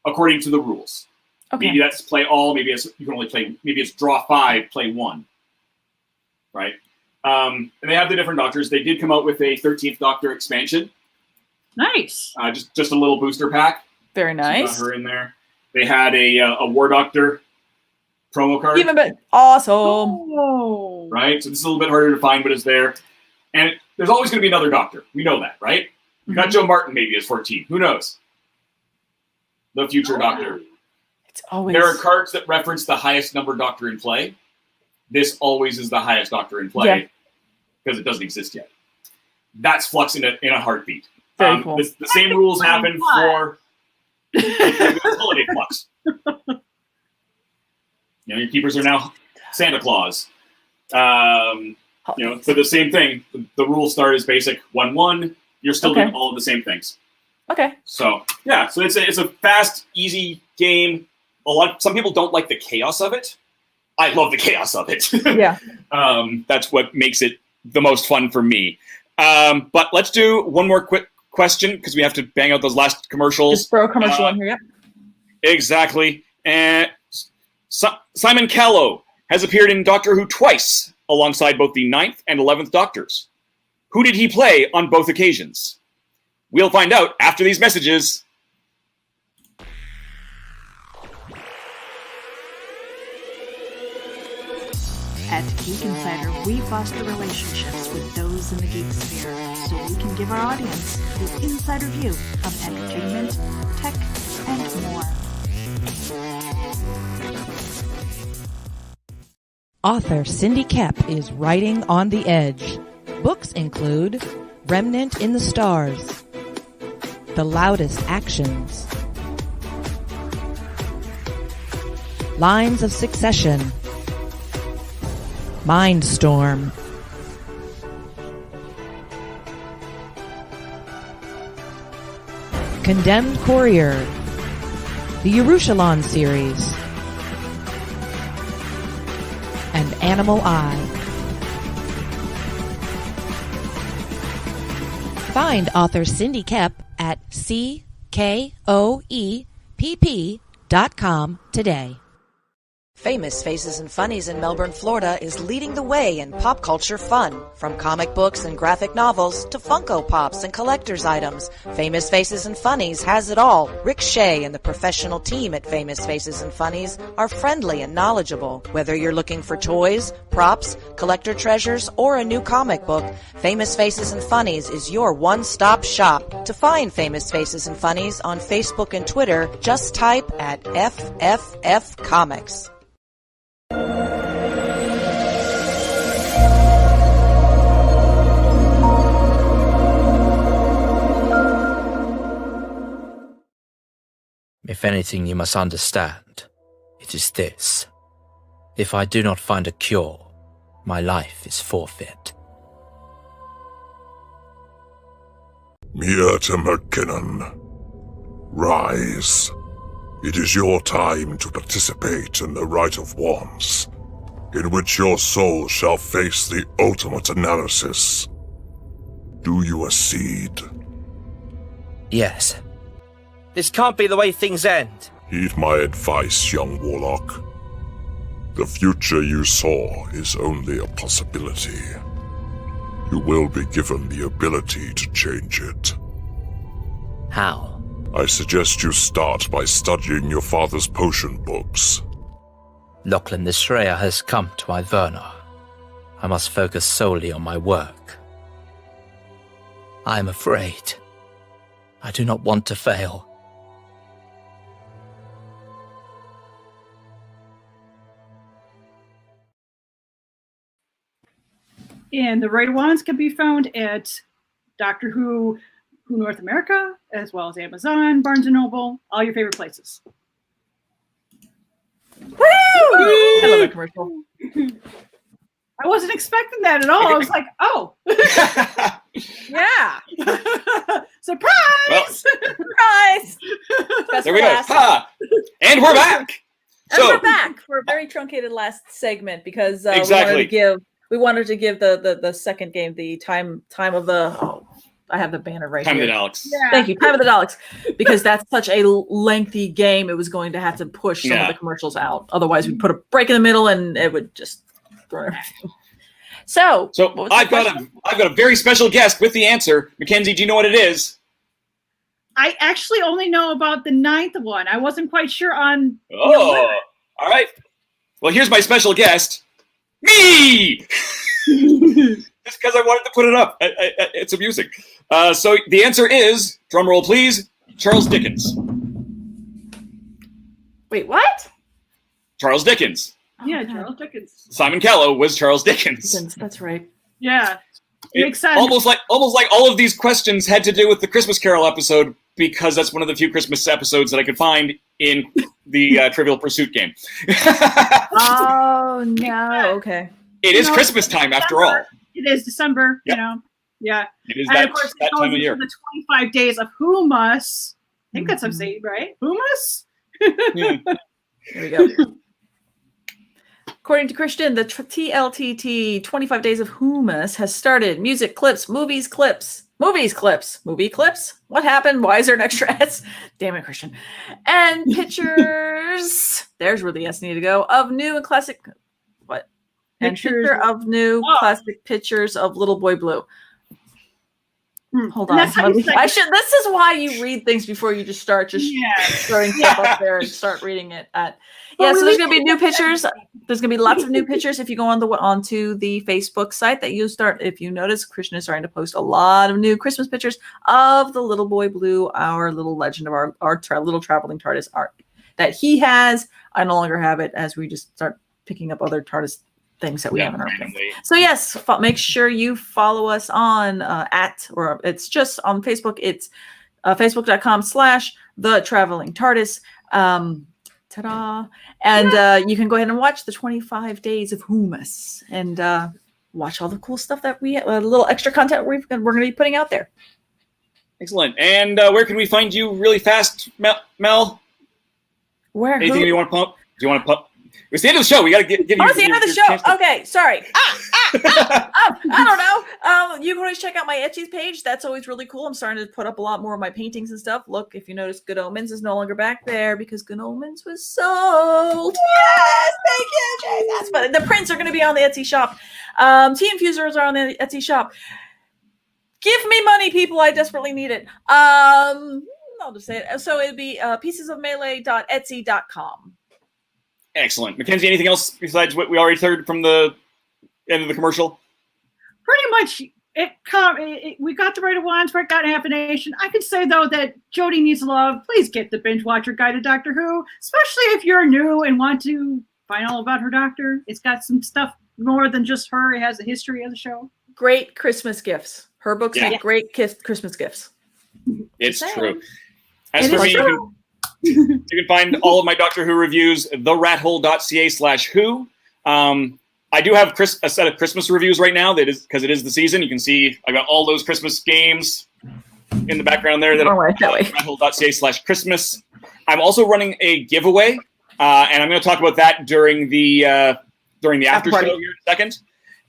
S1: according to the rules. Okay. Maybe that's play all. Maybe you can only play. Maybe it's draw 5, play 1. Right. And they have the different Doctors. They did come out with a 13th Doctor expansion.
S4: Nice.
S1: Just a little booster pack.
S3: Very nice.
S1: So got her in there. They had a War Doctor promo card.
S3: Even better. Awesome.
S4: Oh.
S1: Right. So this is a little bit harder to find, but it's there. And there's always going to be another doctor. We know that, right? We got Joe Martin maybe as 14. Who knows? The future doctor.
S3: It's always...
S1: There are cards that reference the highest number doctor in play. This always is the highest doctor in play because it doesn't exist yet. That's Fluxx in a heartbeat.
S3: Very cool.
S1: The same rules happen for holiday Fluxx. Your keepers are now Santa Claus. For the same thing, the rules start as basic 1/1. You're still doing all of the same things.
S3: Okay.
S1: So it's a fast, easy game. Some people don't like the chaos of it. I love the chaos of it.
S3: Yeah.
S1: That's what makes it the most fun for me. But let's do one more quick question because we have to bang out those last commercials.
S3: Just throw a commercial in here. Yep.
S1: Exactly. And Simon Callow has appeared in Doctor Who twice, alongside both the 9th and 11th Doctors. Who did he play on both occasions? We'll find out after these messages.
S15: At Geek Insider, we foster relationships with those in the geek sphere so we can give our audience the insider view of entertainment, tech, and more.
S7: Author Cindy Kep is writing on the edge. Books include Remnant in the Stars, The Loudest Actions, Lines of Succession, Mindstorm, Condemned Courier, the Yerushalayim series, and Animal Eye. Find author Cindy Kep at CKOEPP.com today.
S6: Famous Faces and Funnies in Melbourne, Florida is leading the way in pop culture fun. From comic books and graphic novels to Funko Pops and collector's items, Famous Faces and Funnies has it all. Rick Shea and the professional team at Famous Faces and Funnies are friendly and knowledgeable. Whether you're looking for toys, props, collector treasures, or a new comic book, Famous Faces and Funnies is your one-stop shop. To find Famous Faces and Funnies on Facebook and Twitter, just type at FFF Comics.
S16: If anything you must understand, it is this. If I do not find a cure, my life is forfeit.
S17: Miata McKinnon, rise. It is your time to participate in the Rite of Wands, in which your soul shall face the ultimate analysis. Do you accede?
S16: Yes. This can't be the way things end.
S17: Heed my advice, young warlock. The future you saw is only a possibility. You will be given the ability to change it.
S16: How?
S17: I suggest you start by studying your father's potion books.
S16: Lachlan the Shreya has come to Iverna. I must focus solely on my work. I am afraid. I do not want to fail.
S4: And the Rite of Wands can be found at Doctor Who North America, as well as Amazon, Barnes & Noble, all your favorite places.
S3: Woo! I love a commercial.
S4: I wasn't expecting that at all. I was like, oh.
S3: Yeah.
S4: Surprise!
S1: Well,
S3: surprise!
S1: There we go. Ha! And we're back.
S3: And we're back for a very truncated last segment because we wanted to give the second game the time of the I have the banner right
S1: here. Time of the Daleks.
S3: Yeah. Thank you. Time of the Daleks. Because that's such a lengthy game, it was going to have to push some of the commercials out. Otherwise, we'd put a break in the middle and it would just throw everything. So
S1: I've got a very special guest with the answer. Mackenzie, do you know what it is?
S4: I actually only know about the 9th one. I wasn't quite sure on.
S1: All right. Well, here's my special guest, me. Just because I wanted to put it up. It's amusing. So the answer is, drum roll please, Charles Dickens.
S3: Wait, what?
S1: Charles Dickens.
S4: Yeah, Charles Dickens.
S1: Simon Callow was Charles Dickens.
S3: That's right.
S4: Yeah. Makes sense.
S1: Almost like all of these questions had to do with the Christmas Carol episode, because that's one of the few Christmas episodes that I could find in the Trivial Pursuit game.
S3: Oh no! Okay.
S1: It is Christmas time after all.
S4: It is December.
S1: Yep.
S4: Yeah.
S1: It is
S4: And
S1: that
S4: of course,
S1: time of year.
S4: The 25 days of hummus. I think that's how I'm saying, right? Hummus.
S3: There we go. According to Christian, the TLTT 25 Days of Hummus has started. Music clips, movies clips. What happened? Why is there an extra S? Damn it, Christian. And pictures. There's where the S need to go. Of new and classic. What? And picture of new classic pictures of Little Boy Blue. Hold on. This is why you read things before you just start throwing stuff up there and start reading it. So there's gonna be new pictures. There's gonna be lots of new pictures if you go onto the Facebook site that you start. If you notice, Christian is starting to post a lot of new Christmas pictures of the Little Boy Blue, our little legend of our little traveling TARDIS art that he has. I no longer have it, as we just start picking up other TARDIS things that we have in our thing. So yes, make sure you follow us on or it's just on Facebook. It's facebook.com/TheTravelingTardis. Ta-da! And you can go ahead and watch the 25 Days of Hummus and watch all the cool stuff that we a little extra content we're going to be putting out there.
S1: Excellent. And where can we find you really fast, Mel?
S3: Where?
S1: Anything you want to pump? Do you want to pump? It's the end of the show. We got to give you.
S3: It's the end of the show. Okay, sorry. I don't know. You can always check out my Etsy page. That's always really cool. I'm starting to put up a lot more of my paintings and stuff. Look, if you notice, Good Omens is no longer back there because Good Omens was sold. Yes, thank you, Jesus. But the prints are going to be on the Etsy shop. Tea infusers are on the Etsy shop. Give me money, people. I desperately need it. I'll just say it. So it'd be piecesofmelee.etsy.com.
S1: Excellent. Mackenzie, anything else besides what we already heard from the end of the commercial?
S4: Pretty much, we got the Right of Wands, Right got Affirmation. I could say, though, that Jodie needs love. Please get the Binge Watcher Guide to Doctor Who, especially if you're new and want to find all about her doctor. It's got some stuff more than just her. It has a history of the show.
S3: Great Christmas gifts. Her books make great Christmas gifts.
S1: It's true. As for me, you can find all of my Doctor Who reviews, TheRatHole.ca/Who. I do have a set of Christmas reviews right now. That is because it is the season. You can see I got all those Christmas games in the background there. TheRatHole.ca/Christmas. I'm also running a giveaway, and I'm going to talk about that during the after show here in a second.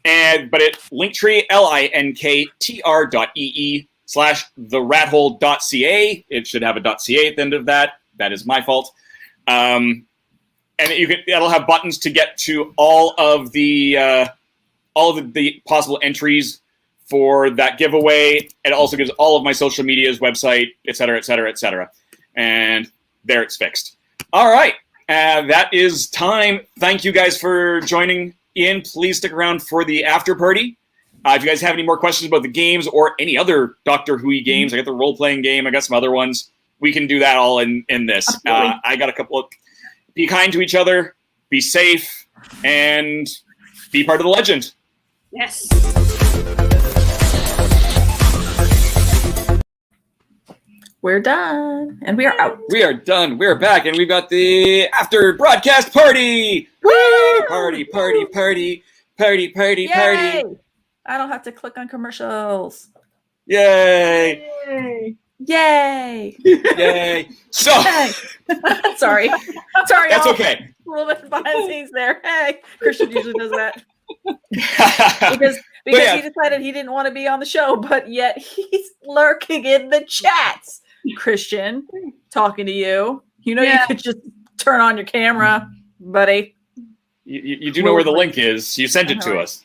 S1: But it Linktree linktr.ee/TheRatHole.ca. It should have a .ca at the end of that. That is my fault. And that'll have buttons to get to all of the possible entries for that giveaway. It also gives all of my social medias, website, et cetera, et cetera, et cetera. And there it's fixed. All right. That is time. Thank you guys for joining in. Please stick around for the after party. If you guys have any more questions about the games or any other Doctor Who games, I got the role-playing game. I got some other ones. We can do that all in this. I got a couple of... Be kind to each other, be safe, and be part of the legend.
S4: Yes.
S3: We're done. And we are out.
S1: We are done. We're back, and we've got the after broadcast party. Woo! Party.
S3: Yay! I don't have to click on commercials.
S1: Yay!
S3: Yay!
S1: So,
S3: sorry.
S1: That's okay.
S3: A little bit behind the scenes there. Hey, Christian usually does that because he decided he didn't want to be on the show, but yet he's lurking in the chats. Christian, talking to you. You know, you could just turn on your camera, buddy.
S1: You do know where the link is. You sent it to us.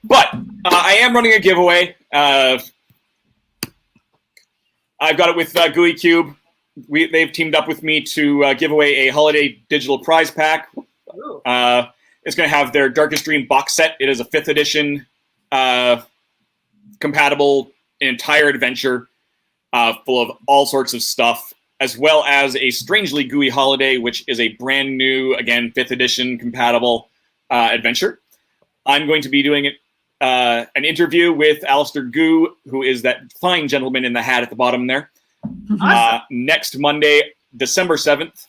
S1: But I am running a giveaway. I've got it with GUI Cube. They've teamed up with me to give away a holiday digital prize pack. It's going to have their Darkest Dream box set. It is a 5th edition compatible entire adventure full of all sorts of stuff, as well as a Strangely Gooey Holiday, which is a brand new, again, 5th edition compatible adventure. I'm going to be doing an interview with Alistair Goo, who is that fine gentleman in the hat at the bottom there.
S4: Awesome.
S1: Next Monday, December 7th.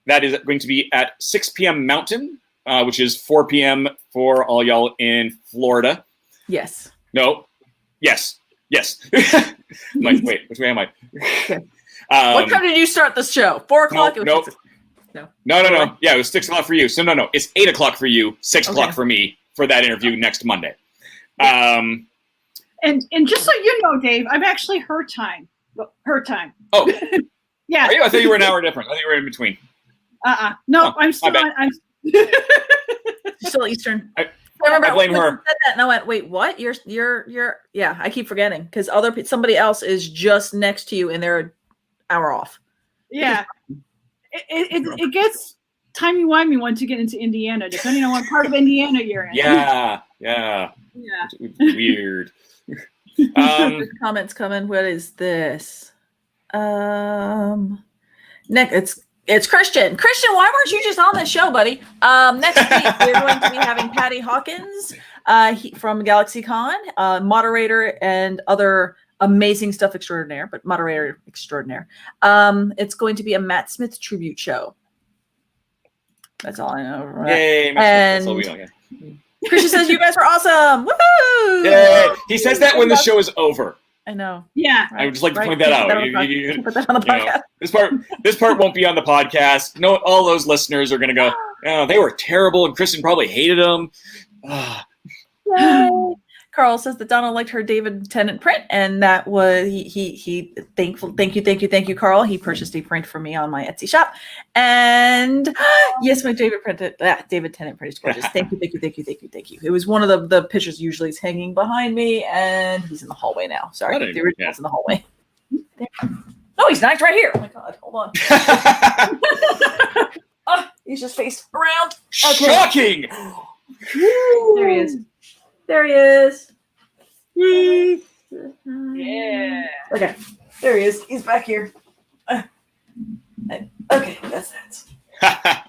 S1: That is going to be at 6 p.m. Mountain, which is 4 p.m. for all y'all in Florida.
S3: Yes.
S1: No. Yes. I'm like, wait, which way am I?
S3: Okay. What time did you start this show? 4 o'clock?
S1: No. Yeah, it was 6 o'clock for you. So no, it's 8 o'clock for you, 6 o'clock for me for that interview next Monday.
S4: And just so you know, Dave, I'm actually her time.
S1: Oh.
S4: Yeah.
S1: Are you? I thought you were an hour different. I thought you were in between.
S4: No, I'm still on. I'm
S3: still Eastern.
S1: I blame her.
S3: Said that and I went, wait, what? You're. Yeah, I keep forgetting because somebody else is just next to you and they're an hour off.
S4: Yeah. It gets timey-wimey once you get into Indiana, depending on what part of Indiana you're in.
S1: Yeah. Weird.
S3: Comments coming. What is this? Next, it's Christian. Christian, why weren't you just on this show, buddy? Next week we're going to be having Patty Hawkins from GalaxyCon, moderator and other amazing stuff extraordinaire, but moderator extraordinaire. It's going to be a Matt Smith tribute show. That's all I know. Right?
S1: Yay, Matt Smith. That's all we know. Yeah.
S3: Christian says you guys were awesome. Woohoo!
S1: Yay! He says that when the show is over.
S3: I know.
S4: Yeah.
S1: I would just like to point that out.
S3: Put that on the podcast.
S1: This part won't be on the podcast. No, all those listeners are going to go, oh, they were terrible, and Kristen probably hated them.
S3: Carl says that Donna liked her David Tennant print, and that was he thankful. Thank you, Carl. He purchased a print for me on my Etsy shop, and yes, my David Tennant print is gorgeous. Thank you. It was one of the pictures. Usually, he's hanging behind me, and he's in the hallway now. Sorry, the original's in the hallway. No, he's not. He's right here. Oh my God, hold on. He's just faced around. Okay.
S1: Shocking.
S3: There he is. There he is.
S4: Yeah.
S3: Okay. There he is. He's back here. Okay, that's that.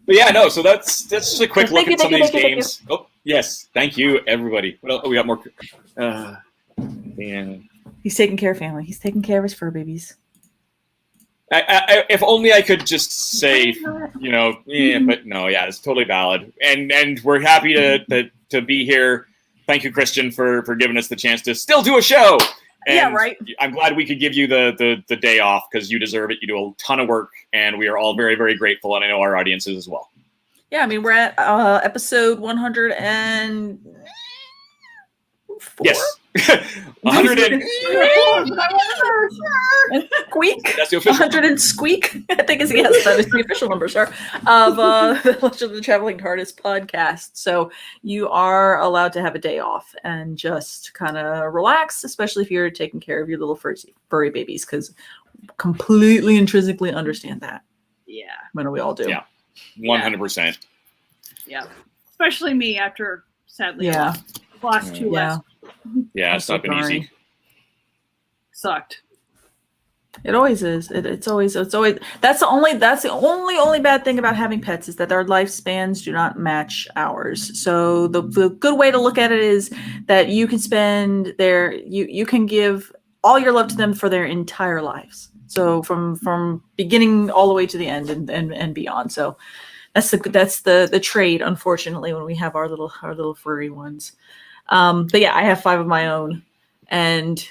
S1: But yeah, no. So that's just a quick look at some of these games. Oh, yes. Thank you, everybody. What else? Oh, we got more. Yeah.
S3: He's taking care of family. He's taking care of his fur babies.
S1: If only I could just say, but no, yeah, it's totally valid, and we're happy to be here. Thank you, Christian, for giving us the chance to still do a show. And
S3: yeah, right.
S1: I'm glad we could give you the day off because you deserve it. You do a ton of work, and we are all very, very grateful, and I know our audience is as well.
S3: Yeah, I mean, we're at episode 104.
S1: Yes. 100 and
S3: squeak.
S1: That's the official
S3: 100 and squeak. I think that is the official number, sir, of the Legend of the Traveling Tardis podcast. So you are allowed to have a day off and just kind of relax, especially if you're taking care of your little furry babies, because completely intrinsically understand that.
S4: Yeah.
S3: When we all do.
S1: Yeah. 100%.
S4: Yeah. Especially me after sadly lost 2 last.
S1: Yeah, it's not been easy.
S4: Sucked.
S3: It always is. It's always that's the only bad thing about having pets is that their lifespans do not match ours. So the good way to look at it is that you can spend you can give all your love to them for their entire lives. So from beginning all the way to the end and beyond. So that's the trade, unfortunately, when we have our little furry ones. But yeah, I have 5 of my own, and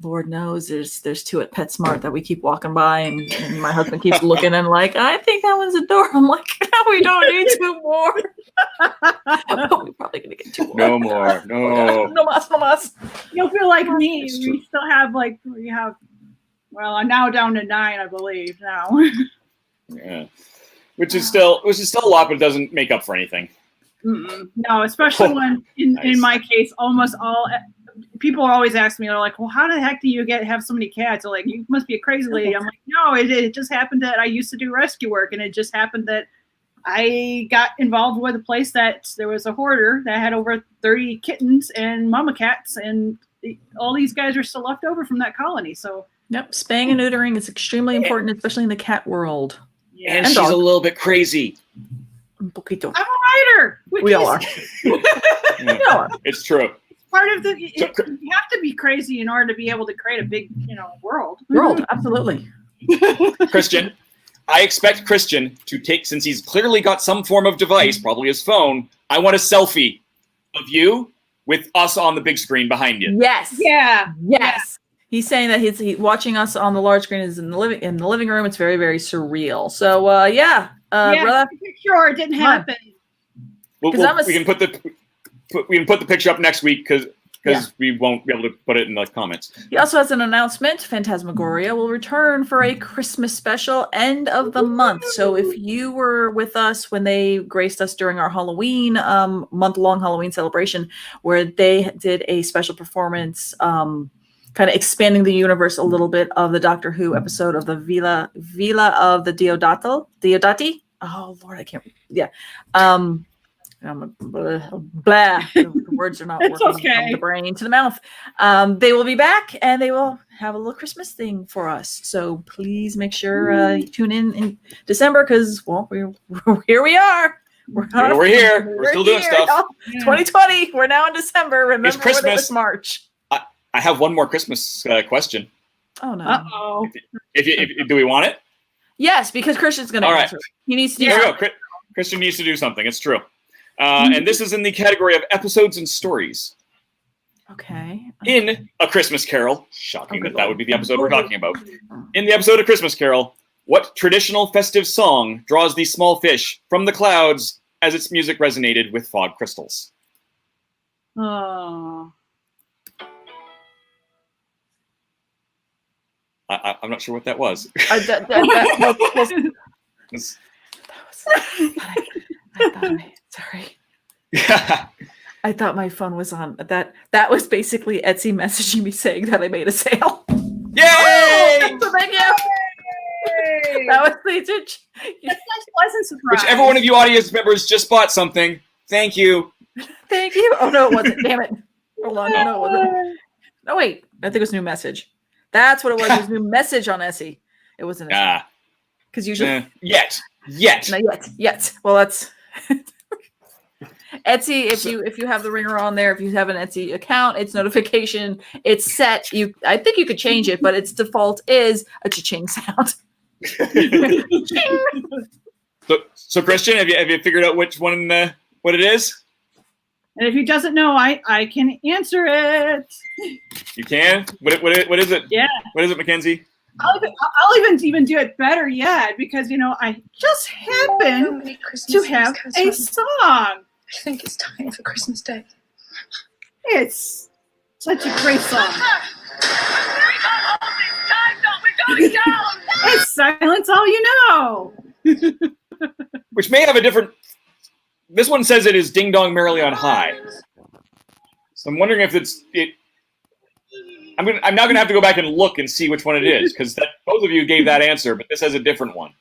S3: Lord knows there's 2 at PetSmart that we keep walking by, and my husband keeps looking and like, I think that one's adorable. I'm like, we don't need 2 more. But we're probably gonna get 2 more.
S1: No more.
S3: No mas.
S4: You'll feel like me. We still have well, I'm now down to 9, I believe now.
S1: Yeah, which is still a lot, but it doesn't make up for anything.
S4: No, especially when in my case, almost all people always ask me, they're like, well, how the heck do you have so many cats? They're like, you must be a crazy lady. I'm like, no, it just happened that I used to do rescue work, and it just happened that I got involved with a place that there was a hoarder that had over 30 kittens and mama cats, and all these guys are still left over from that colony. So
S3: yep, spaying and neutering is extremely important, especially in the cat world.
S1: Yeah, and she's a little bit crazy.
S3: Un poquito.
S4: I'm a writer.
S3: We all are.
S1: It's true.
S4: Part of you have to be crazy in order to be able to create a big, world.
S3: Absolutely.
S1: Christian, I expect Christian to take, since he's clearly got some form of device, probably his phone. I want a selfie of you with us on the big screen behind you.
S3: Yes.
S4: Yeah.
S3: Yes.
S4: Yeah.
S3: He's saying that he's watching us on the large screen is in the living room. It's very, very surreal. So
S4: sure, it didn't happen.
S1: We can put the picture up next week because we won't be able to put it in the comments.
S3: He also has an announcement. Phantasmagoria will return for a Christmas special end of the month. So if you were with us when they graced us during our Halloween month-long Halloween celebration, where they did a special performance, kind of expanding the universe a little bit of the Doctor Who episode of the Villa of the Diodati. Oh Lord, I can't. Yeah. Blah. The words are not working from the brain to the mouth. They will be back and they will have a little Christmas thing for us. So please make sure you tune in December because, here we are.
S1: We're here. We're still doing stuff.
S3: 2020. We're now in December. Remember
S1: it's Christmas.
S3: When it was March.
S1: I have one more Christmas question.
S3: Oh no!
S4: Uh-oh.
S1: If do we want it?
S3: Yes, because Christian's going to answer.
S1: Right.
S3: He needs to.
S1: There we go. Christian needs to do something. It's true. And this is in the category of episodes and stories.
S3: Okay.
S1: In A Christmas Carol, shocking that would be the episode we're talking about. In the episode of Christmas Carol, what traditional festive song draws these small fish from the clouds as its music resonated with fog crystals?
S4: Oh.
S1: I'm not sure what that was.
S3: I thought my phone was on. That was basically Etsy messaging me saying that I made a sale.
S1: Yay!
S3: So thank you. Yay! That was the
S4: That's a nice pleasant surprise.
S1: Whichever one of you audience members just bought something, thank you.
S3: Thank you. Oh no, it wasn't. Damn it. Hold on. No, it wasn't. No, wait. I think it was new message. That's what it was. It was new message on Etsy. It wasn't. Because usually
S1: yet.
S3: Not yet. Well, that's Etsy. If you have the ringer on there, if you have an Etsy account, its notification, it's set. I think you could change it, but its default is a cha-ching sound.
S1: So Christian, have you figured out which one what it is?
S4: And if he doesn't know, I can answer it.
S1: You can? What is it?
S4: Yeah.
S1: What is it, Mackenzie?
S4: I'll even do it better yet because I just happen to have a song.
S18: I think it's time for Christmas Day.
S4: It's such a great song. It's Silence All You Know.
S1: Which may have a different. This one says it is Ding Dong Merrily on High. So I'm wondering if it's it. I'm now gonna have to go back and look and see which one it is because both of you gave that answer, but this has a different one,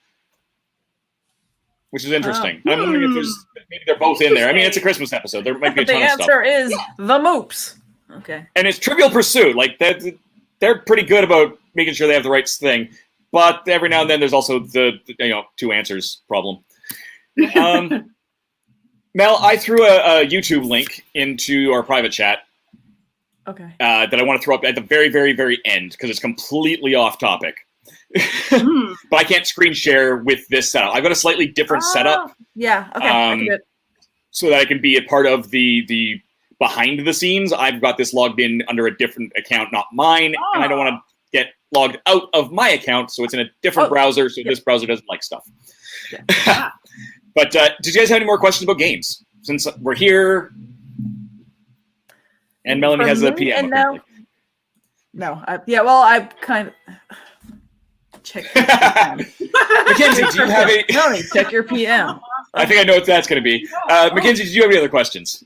S1: which is interesting. I'm wondering if maybe they're both in there. I mean, it's a Christmas episode. There might be a ton of stuff.
S3: The answer is the Moops. Okay.
S1: And it's Trivial Pursuit. Like that, they're pretty good about making sure they have the right thing, but every now and then there's also the two answers problem. Mel, I threw a YouTube link into our private chat.
S3: Okay.
S1: That I want to throw up at the very, very, very end because it's completely off topic. But I can't screen share with this setup. I've got a slightly different setup.
S3: Yeah. Okay. I can do it.
S1: So that I can be a part of the behind the scenes. I've got this logged in under a different account, not mine, and I don't want to get logged out of my account, so it's in a different browser. So this browser doesn't like stuff. Yeah. But did you guys have any more questions about games? Since we're here, and Melanie has a PM.
S3: I kind of check.
S1: Mackenzie, do you have a?
S3: Melanie, check your PM.
S1: I think I know what that's going to be. Mackenzie, did you have any other questions?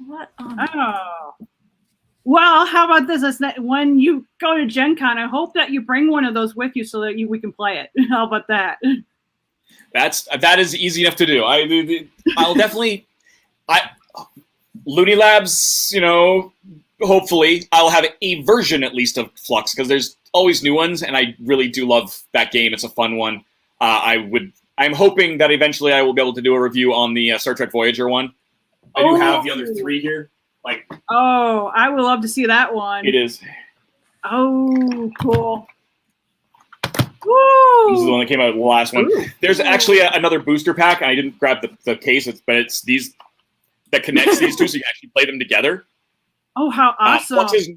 S4: Well, how about this? When you go to Gen Con, I hope that you bring one of those with you so that we can play it. How about that?
S1: That is easy enough to do. I'll definitely Looney Labs, hopefully I'll have a version at least of Fluxx, because there's always new ones, and I really do love that game. It's a fun one. I'm hoping that eventually I will be able to do a review on the Star Trek Voyager one. I do have the other 3 here.
S4: I would love to see that one.
S1: It is.
S4: Oh, cool.
S1: Woo! This is the one that came out the last one.
S4: Ooh.
S1: There's actually another booster pack, and I didn't grab the case, but it's these that connects these two, so you can actually play them together.
S4: Oh, how awesome!
S1: Fluxx is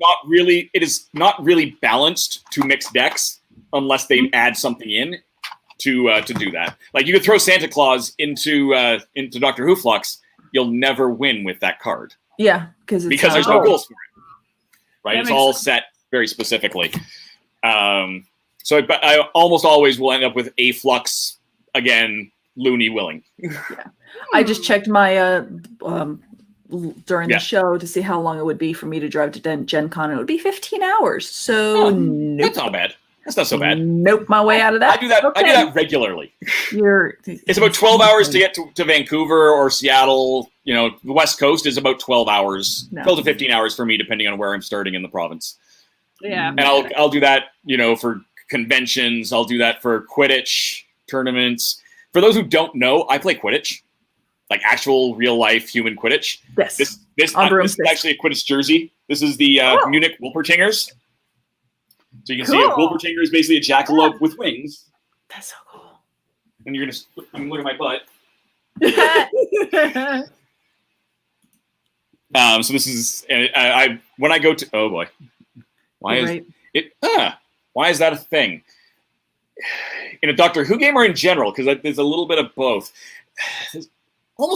S1: not really balanced to mix decks unless they add something in to do that. Like, you could throw Santa Claus into Doctor Who Fluxx, you'll never win with that card.
S3: Yeah, because
S1: there's no goals for it. Right, it's all
S3: sense.
S1: set very specifically. So I almost always will end up with a Fluxx, again, Looney willing.
S3: I just checked my during the show to see how long it would be for me to drive to Gen Con. It would be 15 hours. So nope.
S1: That's not bad. That's not so bad.
S3: Nope, my way out of that.
S1: I do that.
S3: Okay.
S1: I do that regularly.
S3: It's
S1: about 12 hours to get to Vancouver or Seattle. The West Coast is about 12 hours, 12 to 15 hours for me, depending on where I'm starting in the province.
S4: Yeah.
S1: And I'll do that, for conventions. I'll do that for Quidditch tournaments. For those who don't know, I play Quidditch, like actual real life human Quidditch.
S3: Yes.
S1: This is actually a Quidditch jersey. This is the Munich Wolpertingers. So you can see a Wolpertinger is basically a jackalope with wings.
S3: That's so cool.
S1: And you can look at my butt. So this is when I go to why is that a thing in a Doctor Who game or in general? Because there's a little bit of both.
S3: While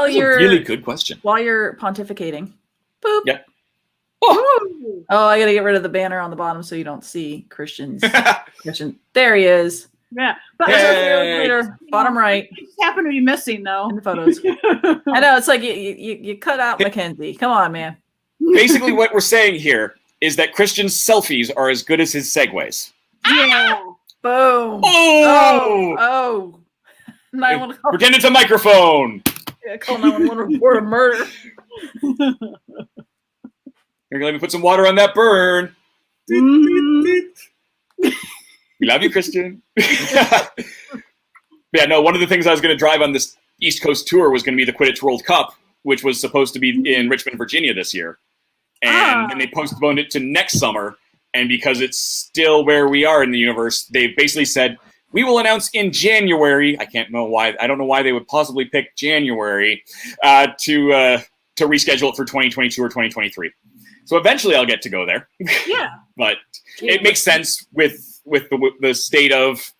S1: That's
S3: you're
S1: a really good question.
S3: While you're pontificating, boop.
S1: Yep.
S3: Oh, I gotta get rid of the banner on the bottom so you don't see Christian's. There he is.
S4: Yeah,
S3: but bottom right.
S4: It just happened to be missing though
S3: in the photos. I know, it's like you cut out Mackenzie. Come on, man.
S1: Basically, what we're saying here is that Christian's selfies are as good as his segues.
S4: Yeah.
S3: Boom.
S1: Oh.
S3: 911.
S1: Pretend it's a microphone.
S3: Yeah, call 911 report a murder.
S1: You're gonna let me put some water on that burn. We love you, Christian. Yeah, no, one of the things I was going to drive on this East Coast tour was going to be the Quidditch World Cup, which was supposed to be in Richmond, Virginia this year. And they postponed it to next summer. And because it's still where we are in the universe, they basically said, we will announce in January. I don't know why they would possibly pick January to reschedule it for 2022 or 2023. So eventually I'll get to go there.
S4: Yeah.
S1: But it makes sense with the state of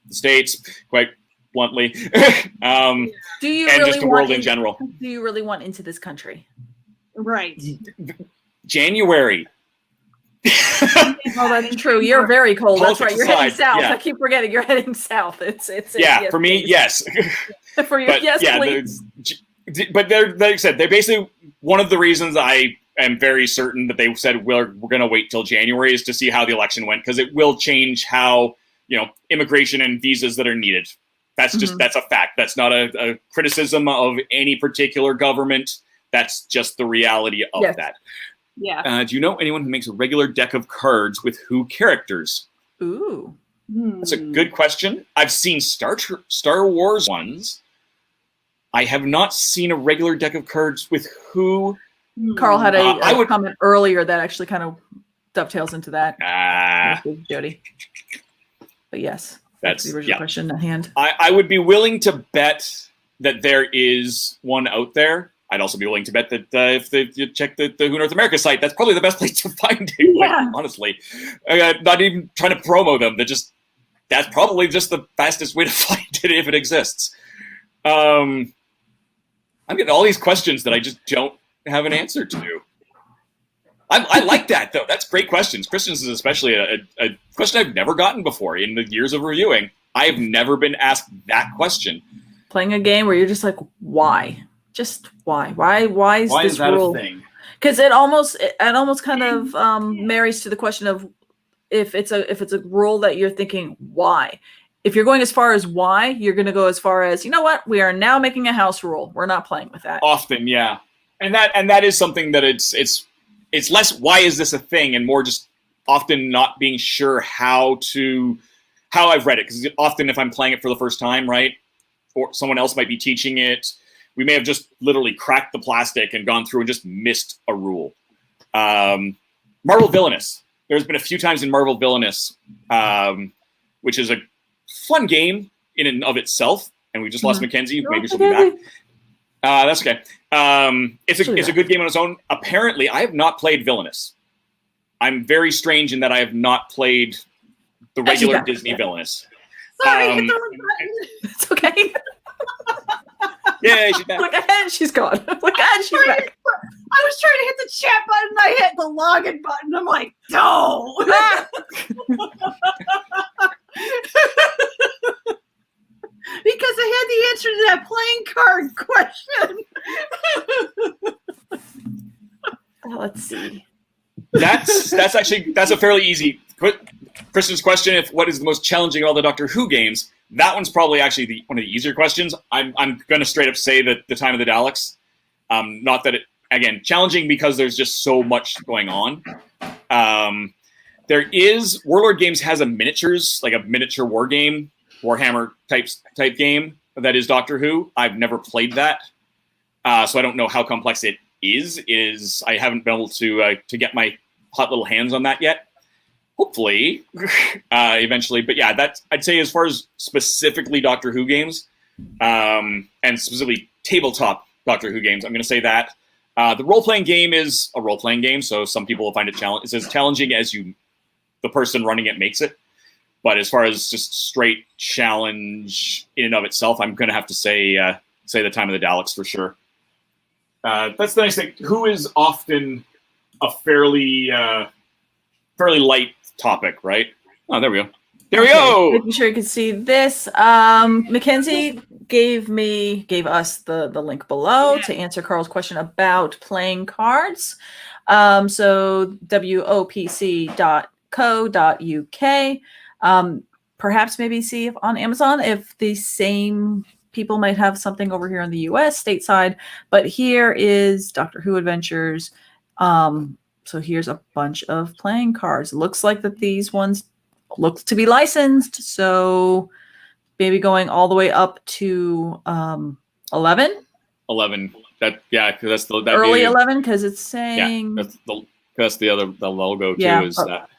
S1: the states, quite bluntly,
S3: Do you
S1: and
S3: really
S1: just the world in general.
S3: Do you really want into this country?
S4: Right.
S1: January.
S3: Oh, that's true. You're very cold. That's right. You're heading south.
S1: Yeah.
S3: I keep forgetting you're heading south. It's
S1: yes, for me, yes.
S3: For you,
S1: but,
S3: yes,
S1: yeah,
S3: please.
S1: But like I said, they're basically one of the reasons I am very certain that they said we're going to wait till January is to see how the election went, because it will change how immigration and visas that are needed. That's just that's a fact. That's not a criticism of any particular government. That's just the reality of that.
S4: Yeah.
S1: Do you know anyone who makes a regular deck of cards with Who characters?
S3: Ooh.
S1: That's a good question. I've seen Star Wars ones. I have not seen a regular deck of cards with Who.
S3: Carl had a comment earlier that actually kind of dovetails into that. Jody. But yes, that's the original question at hand.
S1: I would be willing to bet that there is one out there. I'd also be willing to bet that if you check the Who North America site, that's probably the best place to find it. Like, honestly, not even trying to promo them. That's probably just the fastest way to find it if it exists. I'm getting all these questions that I just don't have an answer to. I like that though. That's great questions. Christians is especially a question I've never gotten before in the years of reviewing. I have never been asked that question.
S3: Playing a game where you're just like, why? Just why? Why is this
S1: that
S3: rule?
S1: a thing?
S3: Because it almost kind of marries to the question of if it's a rule that you're thinking why. If you're going as far as why, you're going to go as far as, you know what, we are now making a house rule. We're not playing with that.
S1: Often, yeah, and that is something that it's less why is this a thing and more just often not being sure how I've read it, because often if I'm playing it for the first time, right, or someone else might be teaching it, we may have just literally cracked the plastic and gone through and just missed a rule. Marvel Villainous. There's been a few times in Marvel Villainous, which is a fun game in and of itself, and we just lost Mackenzie. Maybe she'll be back. That's okay. It's a good game on its own. Apparently, I have not played Villainous. I'm very strange in that I have not played the regular Disney Villainous.
S4: Sorry, hit the wrong button.
S3: It's okay.
S1: Yeah, she's back.
S3: Look ahead, she's gone. Look ahead, she's back.
S4: I was trying to hit the chat button. I hit the login button. I'm like, no. Because I had the answer to that playing card question.
S3: Let's see.
S1: That's a fairly easy. Kristen's question: what is the most challenging of all the Doctor Who games? That one's probably actually one of the easier questions. I'm going to straight up say that the Time of the Daleks. Not that it, again, challenging because there's just so much going on. There is Warlord Games has a miniatures, like a miniature war game, Warhammer type game that is Doctor Who. I've never played that, so I don't know how complex it is. I haven't been able to get my hot little hands on that yet. Hopefully, eventually. But yeah, that's, I'd say, as far as specifically Doctor Who games, and specifically tabletop Doctor Who games, I'm going to say that. The role-playing game is a role-playing game, so some people will find it it's as challenging as the person running it makes it. But as far as just straight challenge in and of itself, I'm going to have to say the Time of the Daleks for sure. That's the nice thing. Who is often a fairly light topic, right? Oh, there we go. There we go.
S3: Making sure you can see this. Mackenzie gave us the link below to answer Carl's question about playing cards. So WHOpc.co.uk. Perhaps maybe see if on Amazon if the same people might have something over here in the US stateside. But here is Doctor Who Adventures. So here's a bunch of playing cards. Looks like that these ones look to be licensed. So maybe going all the way up to 11.
S1: 11. Because that's the
S3: early 11 because it's saying
S1: that's the logo too.
S3: Yeah,
S1: is that?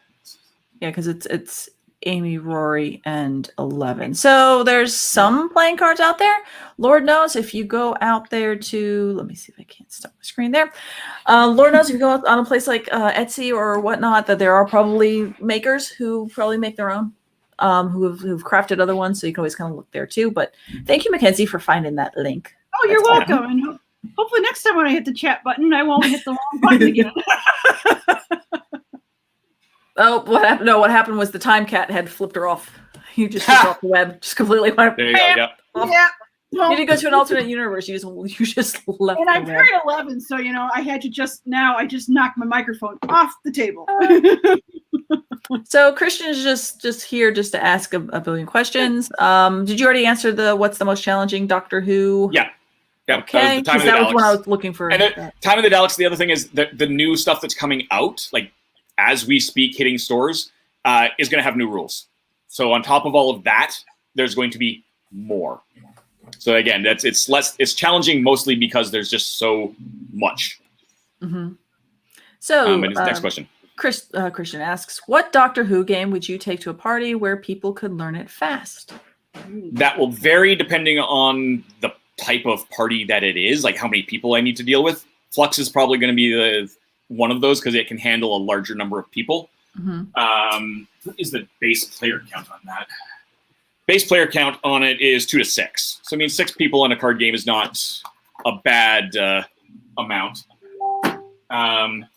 S3: Yeah, because it's Amy, Rory, and 11. So there's some playing cards out there. Lord knows if you go out there to, let me see if I can't stop my screen there. Lord knows if you go out on a place like Etsy or whatnot, that there are probably makers who probably make their own, who've crafted other ones. So you can always kind of look there too. But thank you, Mackenzie, for finding that link.
S4: Oh, you're welcome. And hopefully next time when I hit the chat button, I won't hit the wrong button again.
S3: Oh, what happened? No, what happened was the time cat had flipped her off. You just flipped off the web, just completely went.
S1: There you go. Yeah.
S4: Yeah.
S3: You didn't go to an alternate universe. You just left.
S4: And I'm
S3: the
S4: very
S3: web.
S4: 11, so I had to just knocked my microphone off the table.
S3: So Christian is just here just to ask a billion questions. Did you already answer what's the most challenging Doctor Who?
S1: Yeah.
S3: Okay, because that was what I was looking for.
S1: And Time of the Daleks. The other thing is the new stuff that's coming out, like as we speak, hitting stores, is going to have new rules. So on top of all of that, there's going to be more. So again, it's challenging mostly because there's just so much.
S3: Mm-hmm. So
S1: next question.
S3: Christian asks, what Doctor Who game would you take to a party where people could learn it fast?
S1: That will vary depending on the type of party that it is, like how many people I need to deal with. Fluxx is probably going to be one of those because it can handle a larger number of people.
S3: Mm-hmm.
S1: What is the base player count on that? Base player count on it is 2 to 6. So I mean, 6 people in a card game is not a bad amount.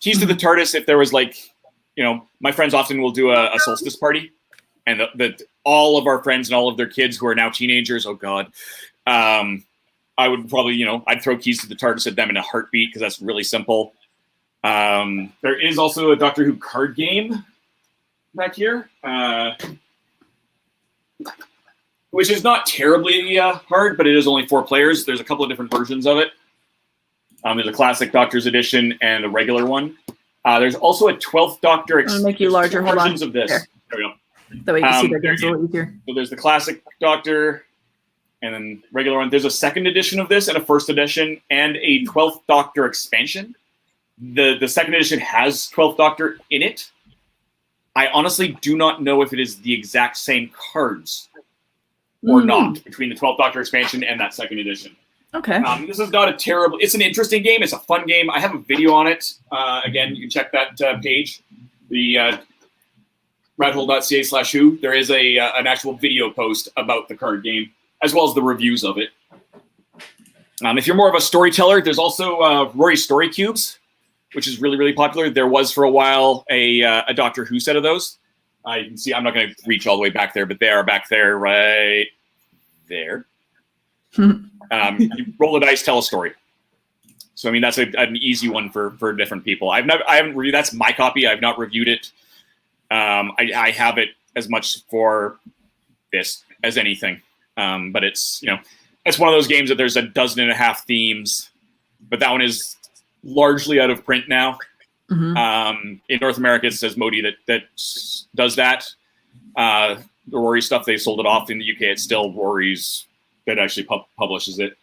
S1: Keys to the TARDIS, if there was my friends often will do a solstice party, and all of our friends and all of their kids who are now teenagers, oh God, I would probably, I'd throw Keys to the TARDIS at them in a heartbeat because that's really simple. There is also a Doctor Who card game. back here, which is not terribly hard, but it is only 4 players. There's a couple of different versions of it. There's a classic Doctor's Edition and a regular one. There's also a 12th Doctor.
S3: I'm gonna make you larger. Hold on.
S1: Versions of this.
S3: There
S1: we go.
S3: That way you can see the games a little easier.
S1: So there's the classic Doctor, and then regular one. There's a 2nd edition of this, and a 1st edition, and a 12th Doctor expansion. The 2nd edition has 12th Doctor in it. I honestly do not know if it is the exact same cards or not between the 12th Doctor expansion and that 2nd edition.
S3: Okay.
S1: This is not a terrible. It's an interesting game. It's a fun game. I have a video on it. Again, you can check that page, the RatHole.ca/who. There is an actual video post about the card game, as well as the reviews of it. If you're more of a storyteller, there's also Rory's Story Cubes, which is really, really popular. There was for a while a Doctor Who set of those. You can see, I'm not going to reach all the way back there, but they are back there, right there. You roll the dice, tell a story. So I mean, that's an easy one for different people. I haven't reviewed. That's my copy. I've not reviewed it. I have it as much for this as anything. But it's it's one of those games that there's a 12.5 themes, but that one is largely out of print now. In North America, it says Modi that does that. The Rory stuff, they sold it off. In the UK, it's still Rory's that actually publishes it.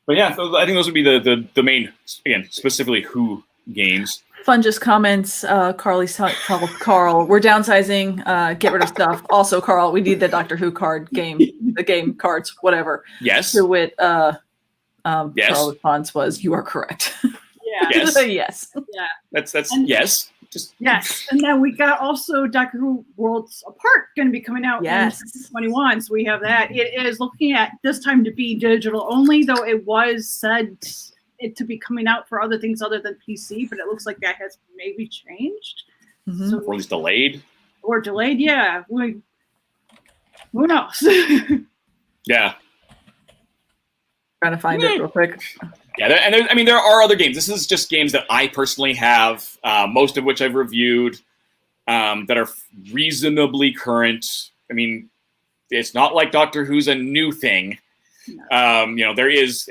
S1: But yeah, I think those would be the main, again, specifically Who games.
S3: Fun just comments. Carl, we're downsizing. Get rid of stuff. Also, Carl, we need the Doctor Who card game. The game cards, whatever.
S1: Yes.
S3: To wit,
S1: yes.
S3: Carl's response was, "You are correct."
S4: Yeah.
S1: Yes.
S3: Yes.
S4: Yeah.
S1: That's
S4: And-
S1: yes.
S4: Yes, and then we got also Doctor Who Worlds Apart going to be coming out in 2021. So we have that. It is looking at this time to be digital only, though it was said it to be coming out for other things other than PC, but it looks like that has maybe changed. So
S1: Or at least delayed.
S4: Or delayed, yeah. Who knows?
S1: Yeah.
S3: Trying to find it real quick.
S1: Yeah, there are other games. This is just games that I personally have, most of which I've reviewed, that are reasonably current. I mean, it's not like Doctor Who's a new thing. There's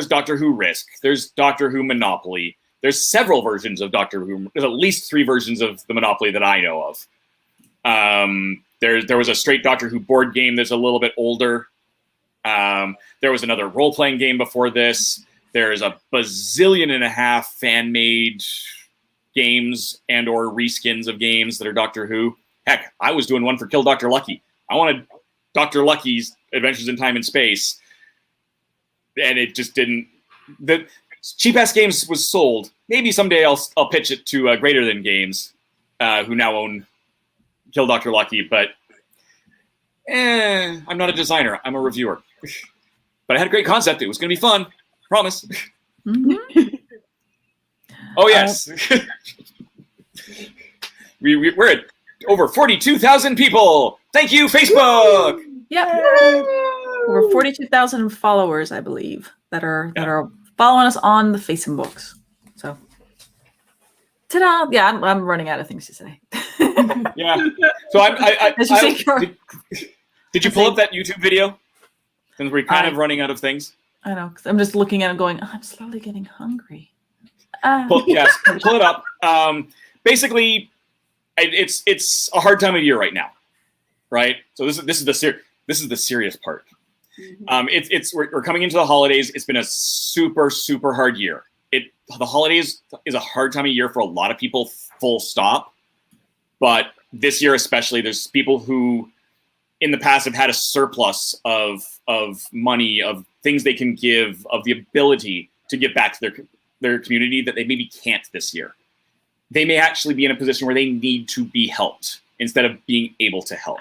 S1: Doctor Who Risk. There's Doctor Who Monopoly. There's several versions of Doctor Who. There's at least 3 versions of the Monopoly that I know of. There was a straight Doctor Who board game that's a little bit older. There was another role-playing game before this. There's a bazillion and a half fan-made games and or reskins of games that are Doctor Who. Heck, I was doing one for Kill Dr. Lucky. I wanted Dr. Lucky's Adventures in Time and Space, and it just didn't. The cheap-ass games was sold. Maybe someday I'll pitch it to Greater Than Games, who now own Kill Dr. Lucky, but I'm not a designer. I'm a reviewer. But I had a great concept. It was going to be fun. Promise. Oh, yes. We're at over 42,000 people. Thank you, Facebook.
S3: Yep. Over 42,000 followers, I believe, that are following us on the Facebooks. So, ta-da! Yeah, I'm running out of things to say.
S1: Yeah. So did you pull up that YouTube video? Since we're kind of running out of things.
S3: I know, because I'm just looking at it going, I'm slowly getting hungry.
S1: Pull it up. Basically, it's a hard time of year right now, right? So this is the serious part. We're coming into the holidays. It's been a super, super hard year. The holidays is a hard time of year for a lot of people, full stop. But this year especially, there's people who in the past have had a surplus of money, of things they can give, of the ability to give back to their community that they maybe can't this year. They may actually be in a position where they need to be helped instead of being able to help.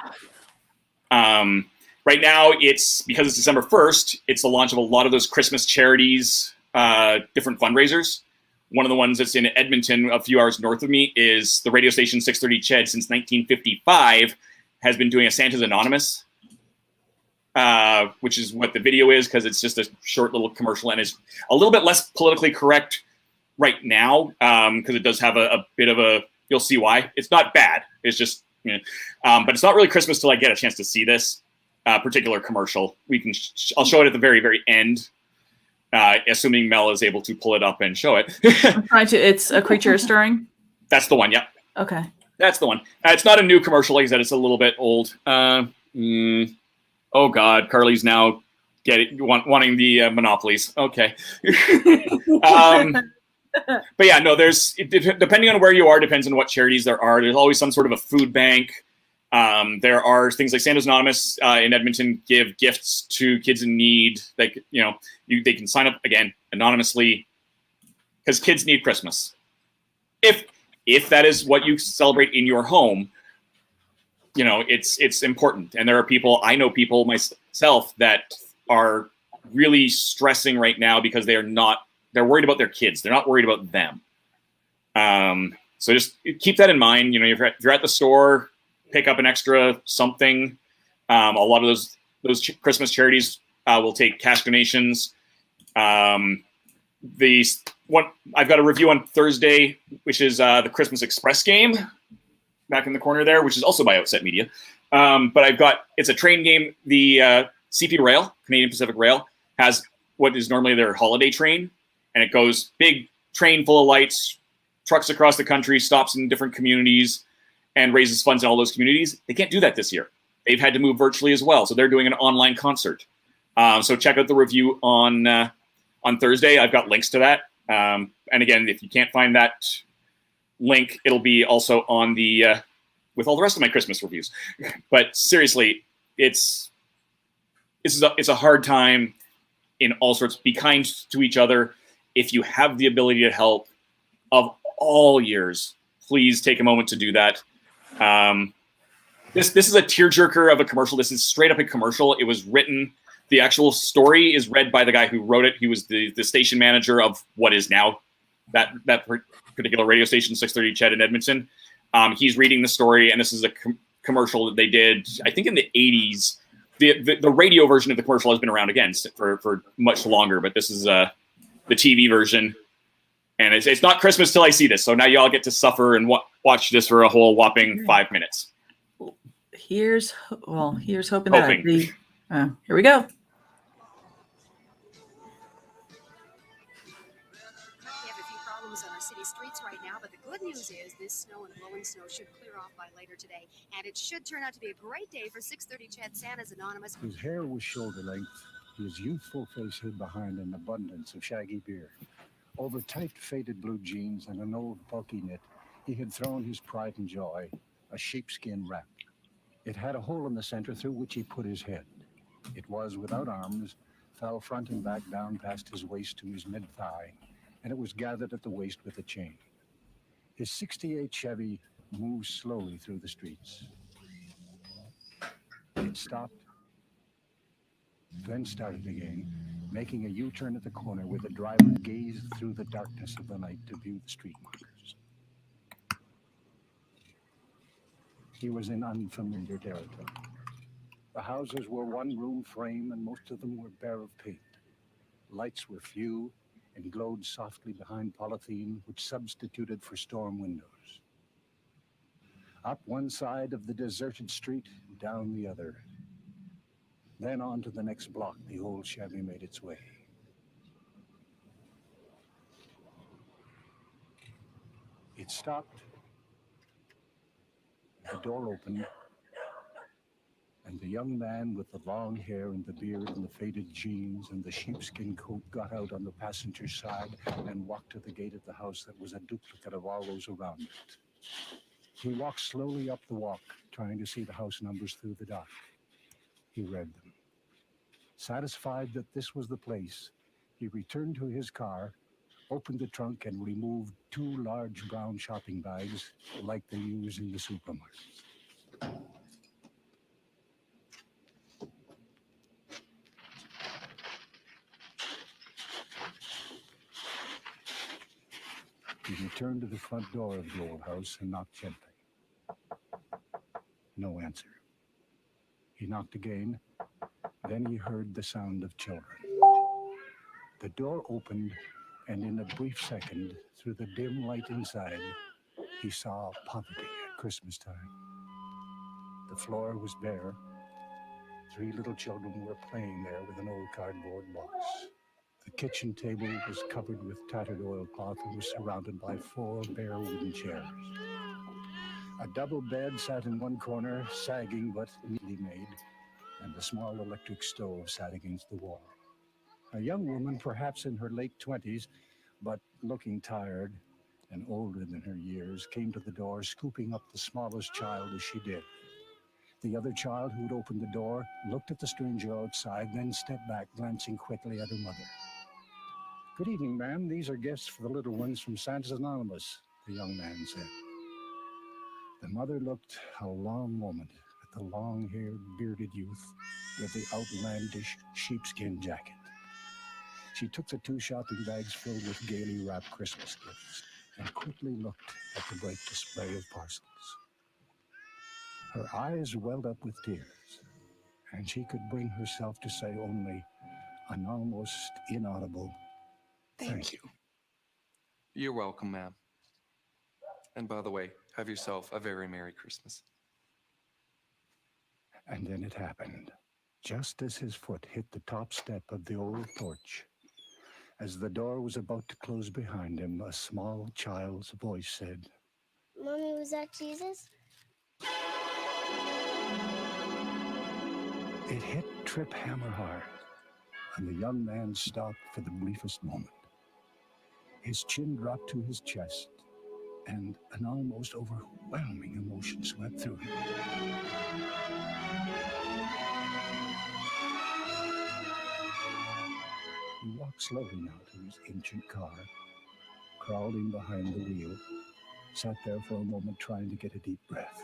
S1: Right now, because it's December 1st, it's the launch of a lot of those Christmas charities, different fundraisers. One of the ones that's in Edmonton, a few hours north of me, is the radio station 630 CHED since 1955 has been doing a Santa's Anonymous, which is what the video is, because it's just a short little commercial and it's a little bit less politically correct right now, because it does have a bit of a, you'll see why. It's not bad, It's just, but it's not really Christmas till I get a chance to see this particular commercial. I'll show it at the very, very end, assuming Mel is able to pull it up and show it.
S3: I'm trying to. It's A Creature is Stirring.
S1: That's the one. Yep.
S3: Okay.
S1: That's the one. It's not a new commercial. Like I said, it's a little bit old. Oh God, Carly's now wanting the monopolies. Okay. But yeah, no, depending on where you are, depends on what charities there are. There's always some sort of a food bank. There are things like Santa's Anonymous in Edmonton give gifts to kids in need. Like, they can sign up again anonymously because kids need Christmas. If that is what you celebrate in your home, it's important. And there are people, I know people myself that are really stressing right now because they're worried about their kids. They're not worried about them. So just keep that in mind. If you're at the store, pick up an extra something. A lot of those Christmas charities will take cash donations. I've got a review on Thursday, which is the Christmas Express game back in the corner there, which is also by Outset Media. But it's a train game. The CP Rail, Canadian Pacific Rail, has what is normally their holiday train, and it goes big train full of lights, trucks across the country, stops in different communities, and raises funds in all those communities. They can't do that this year. They've had to move virtually as well, so they're doing an online concert. So check out the review on Thursday. I've got links to that. And again, if you can't find that link, it'll be also on the with all the rest of my Christmas reviews. But seriously, it's a hard time in all sorts. Be kind to each other. If you have the ability to help, of all years, please take a moment to do that. This is a tearjerker of a commercial. This is straight up a commercial. It was written. The actual story is read by the guy who wrote it. He was the station manager of what is now that particular radio station, 630 Ched in Edmonton. He's reading the story, and this is a commercial that they did, I think, in the 80s. The radio version of the commercial has been around again for much longer, but this is the TV version. And it's not Christmas till I see this, so now y'all get to suffer and watch this for a whole whopping 5 minutes.
S3: Here's hoping that here we go.
S19: Streets right now, but the good news is this snow and blowing snow should clear off by later today, and it should turn out to be a great day for 630 Ched Santa's Anonymous.
S20: His hair was shoulder length, his youthful face hid behind an abundance of shaggy beard. Over tight, faded blue jeans and an old bulky knit, he had thrown his pride and joy, a sheepskin wrap. It had a hole in the center through which he put his head. It was without arms, fell front and back down past his waist to his mid-thigh, and it was gathered at the waist with a chain. His 68 Chevy moved slowly through the streets. It stopped, then started again, making a U-turn at the corner where the driver gazed through the darkness of the night to view the street markers. He was in unfamiliar territory. The houses were one-room frame, and most of them were bare of paint. Lights were few, and glowed softly behind polythene, which substituted for storm windows. Up one side of the deserted street, down the other. Then on to the next block, the old Chevy made its way. It stopped. The door opened, and the young man with the long hair and the beard and the faded jeans and the sheepskin coat got out on the passenger side and walked to the gate of the house that was a duplicate of all those around it. He walked slowly up the walk, trying to see the house numbers through the dark. He read them. Satisfied that this was the place, he returned to his car, opened the trunk, and removed 2 large brown shopping bags like they use in the supermarkets. He returned to the front door of the old house and knocked gently. No answer. He knocked again. Then he heard the sound of children. The door opened, and in a brief second, through the dim light inside, he saw poverty Christmas time. The floor was bare. 3 little children were playing there with an old cardboard box. The kitchen table was covered with tattered oilcloth and was surrounded by 4 bare wooden chairs. A double bed sat in one corner, sagging but neatly made, and a small electric stove sat against the wall. A young woman, perhaps in her late 20s, but looking tired and older than her years, came to the door, scooping up the smallest child as she did. The other child, who'd opened the door, looked at the stranger outside, then stepped back, glancing quickly at her mother. "Good evening, ma'am. These are gifts for the little ones from Santa's Anonymous," the young man said. The mother looked a long moment at the long-haired, bearded youth with the outlandish sheepskin jacket. She took the 2 shopping bags filled with gaily wrapped Christmas gifts and quickly looked at the bright display of parcels. Her eyes welled up with tears, and she could bring herself to say only an almost inaudible thank you.
S21: You're welcome, ma'am. And by the way, have yourself a very Merry Christmas.
S20: And then it happened, just as his foot hit the top step of the old porch. As the door was about to close behind him, a small child's voice said,
S22: "Mommy, was that Jesus?"
S20: It hit Trip hammer hard, and the young man stopped for the briefest moment. His chin dropped to his chest, and an almost overwhelming emotion swept through him. He walked slowly now to his ancient car, crawled in behind the wheel, sat there for a moment trying to get a deep breath.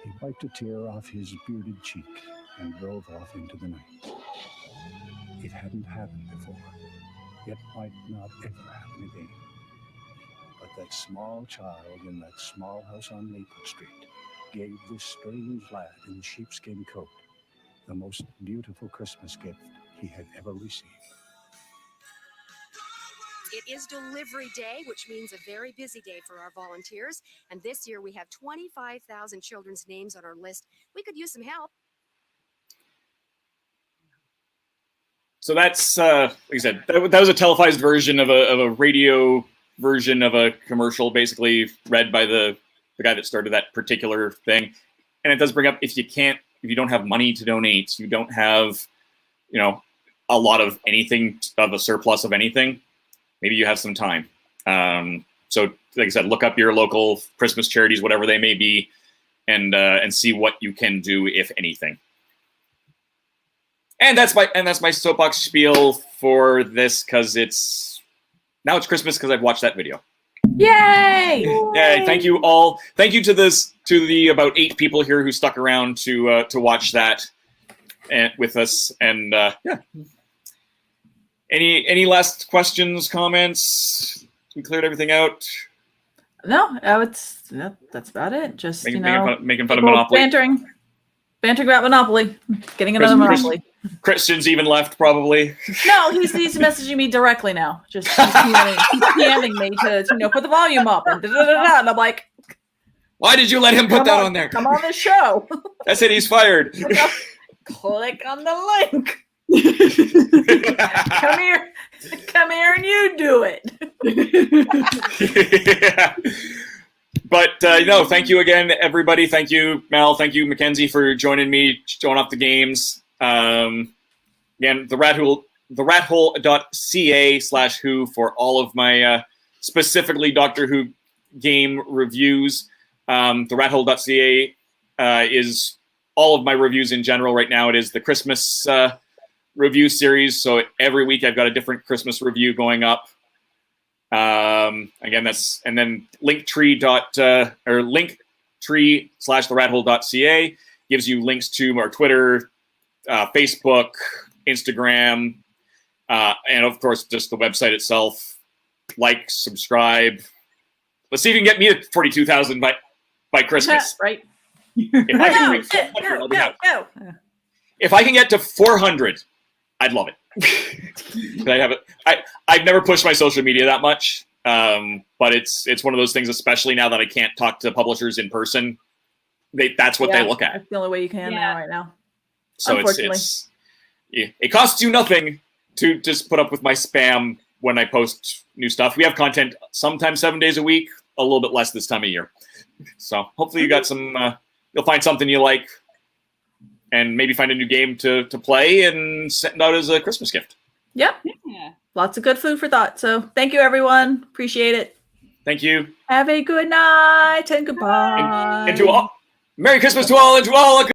S20: He wiped a tear off his bearded cheek and drove off into the night. It hadn't happened before. It might not ever happen again. But that small child in that small house on Maple Street gave this strange lad in the sheepskin coat the most beautiful Christmas gift he had ever received.
S23: It is delivery day, which means a very busy day for our volunteers. And this year we have 25,000 children's names on our list. We could use some help.
S1: So that's, like I said, that was a televised version of a radio version of a commercial, basically read by the guy that started that particular thing. And it does bring up, if you don't have money to donate, you don't have, a lot of anything, of a surplus of anything, maybe you have some time. So like I said, look up your local Christmas charities, whatever they may be, and see what you can do, if anything. And that's my soapbox spiel for this, because now it's Christmas because I've watched that video.
S3: Yay!
S1: Yay! Thank you all. Thank you to the about 8 people here who stuck around to watch that with us. And yeah. Any last questions, comments? We cleared everything out.
S3: No, that's about it. Just
S1: making fun of Monopoly.
S3: Bantering about Monopoly. Getting another Monopoly.
S1: Christian's even left, probably.
S3: No, he's messaging me directly now. Just he's PMing me to put the volume up and da-da-da-da. And I'm like,
S1: why did you let him put that on there?
S3: Come on the show.
S1: That's it. He's fired.
S3: Click on the link. Come here, and you do it.
S1: Yeah. But thank you again, everybody. Thank you, Mel. Thank you, Mackenzie, for joining me, showing off the games. Again, TheRatHole.ca/who for all of my specifically Doctor Who game reviews. TheRatHole.ca is all of my reviews in general. Right now, it is the Christmas review series. So every week I've got a different Christmas review going up. Again, and then linktree/TheRatHole.ca gives you links to our Twitter, Facebook, Instagram, and of course, just the website itself. Like, subscribe. Let's see if you can get me to 42,000 by Christmas.
S3: Right.
S1: If I can get to 400, I'd love it. I've never pushed my social media that much. But it's one of those things, especially now that I can't talk to publishers in person. That's what they look at.
S3: That's the only way you can now, right now.
S1: So it costs you nothing to just put up with my spam when I post new stuff. We have content sometimes 7 days a week, a little bit less this time of year. So hopefully you got some, you'll find something you like and maybe find a new game to play and send it out as a Christmas gift.
S3: Yep. Yeah. Lots of good food for thought. So thank you, everyone. Appreciate it.
S1: Thank you.
S3: Have a good night and goodbye.
S1: And to all, Merry Christmas to all, and to all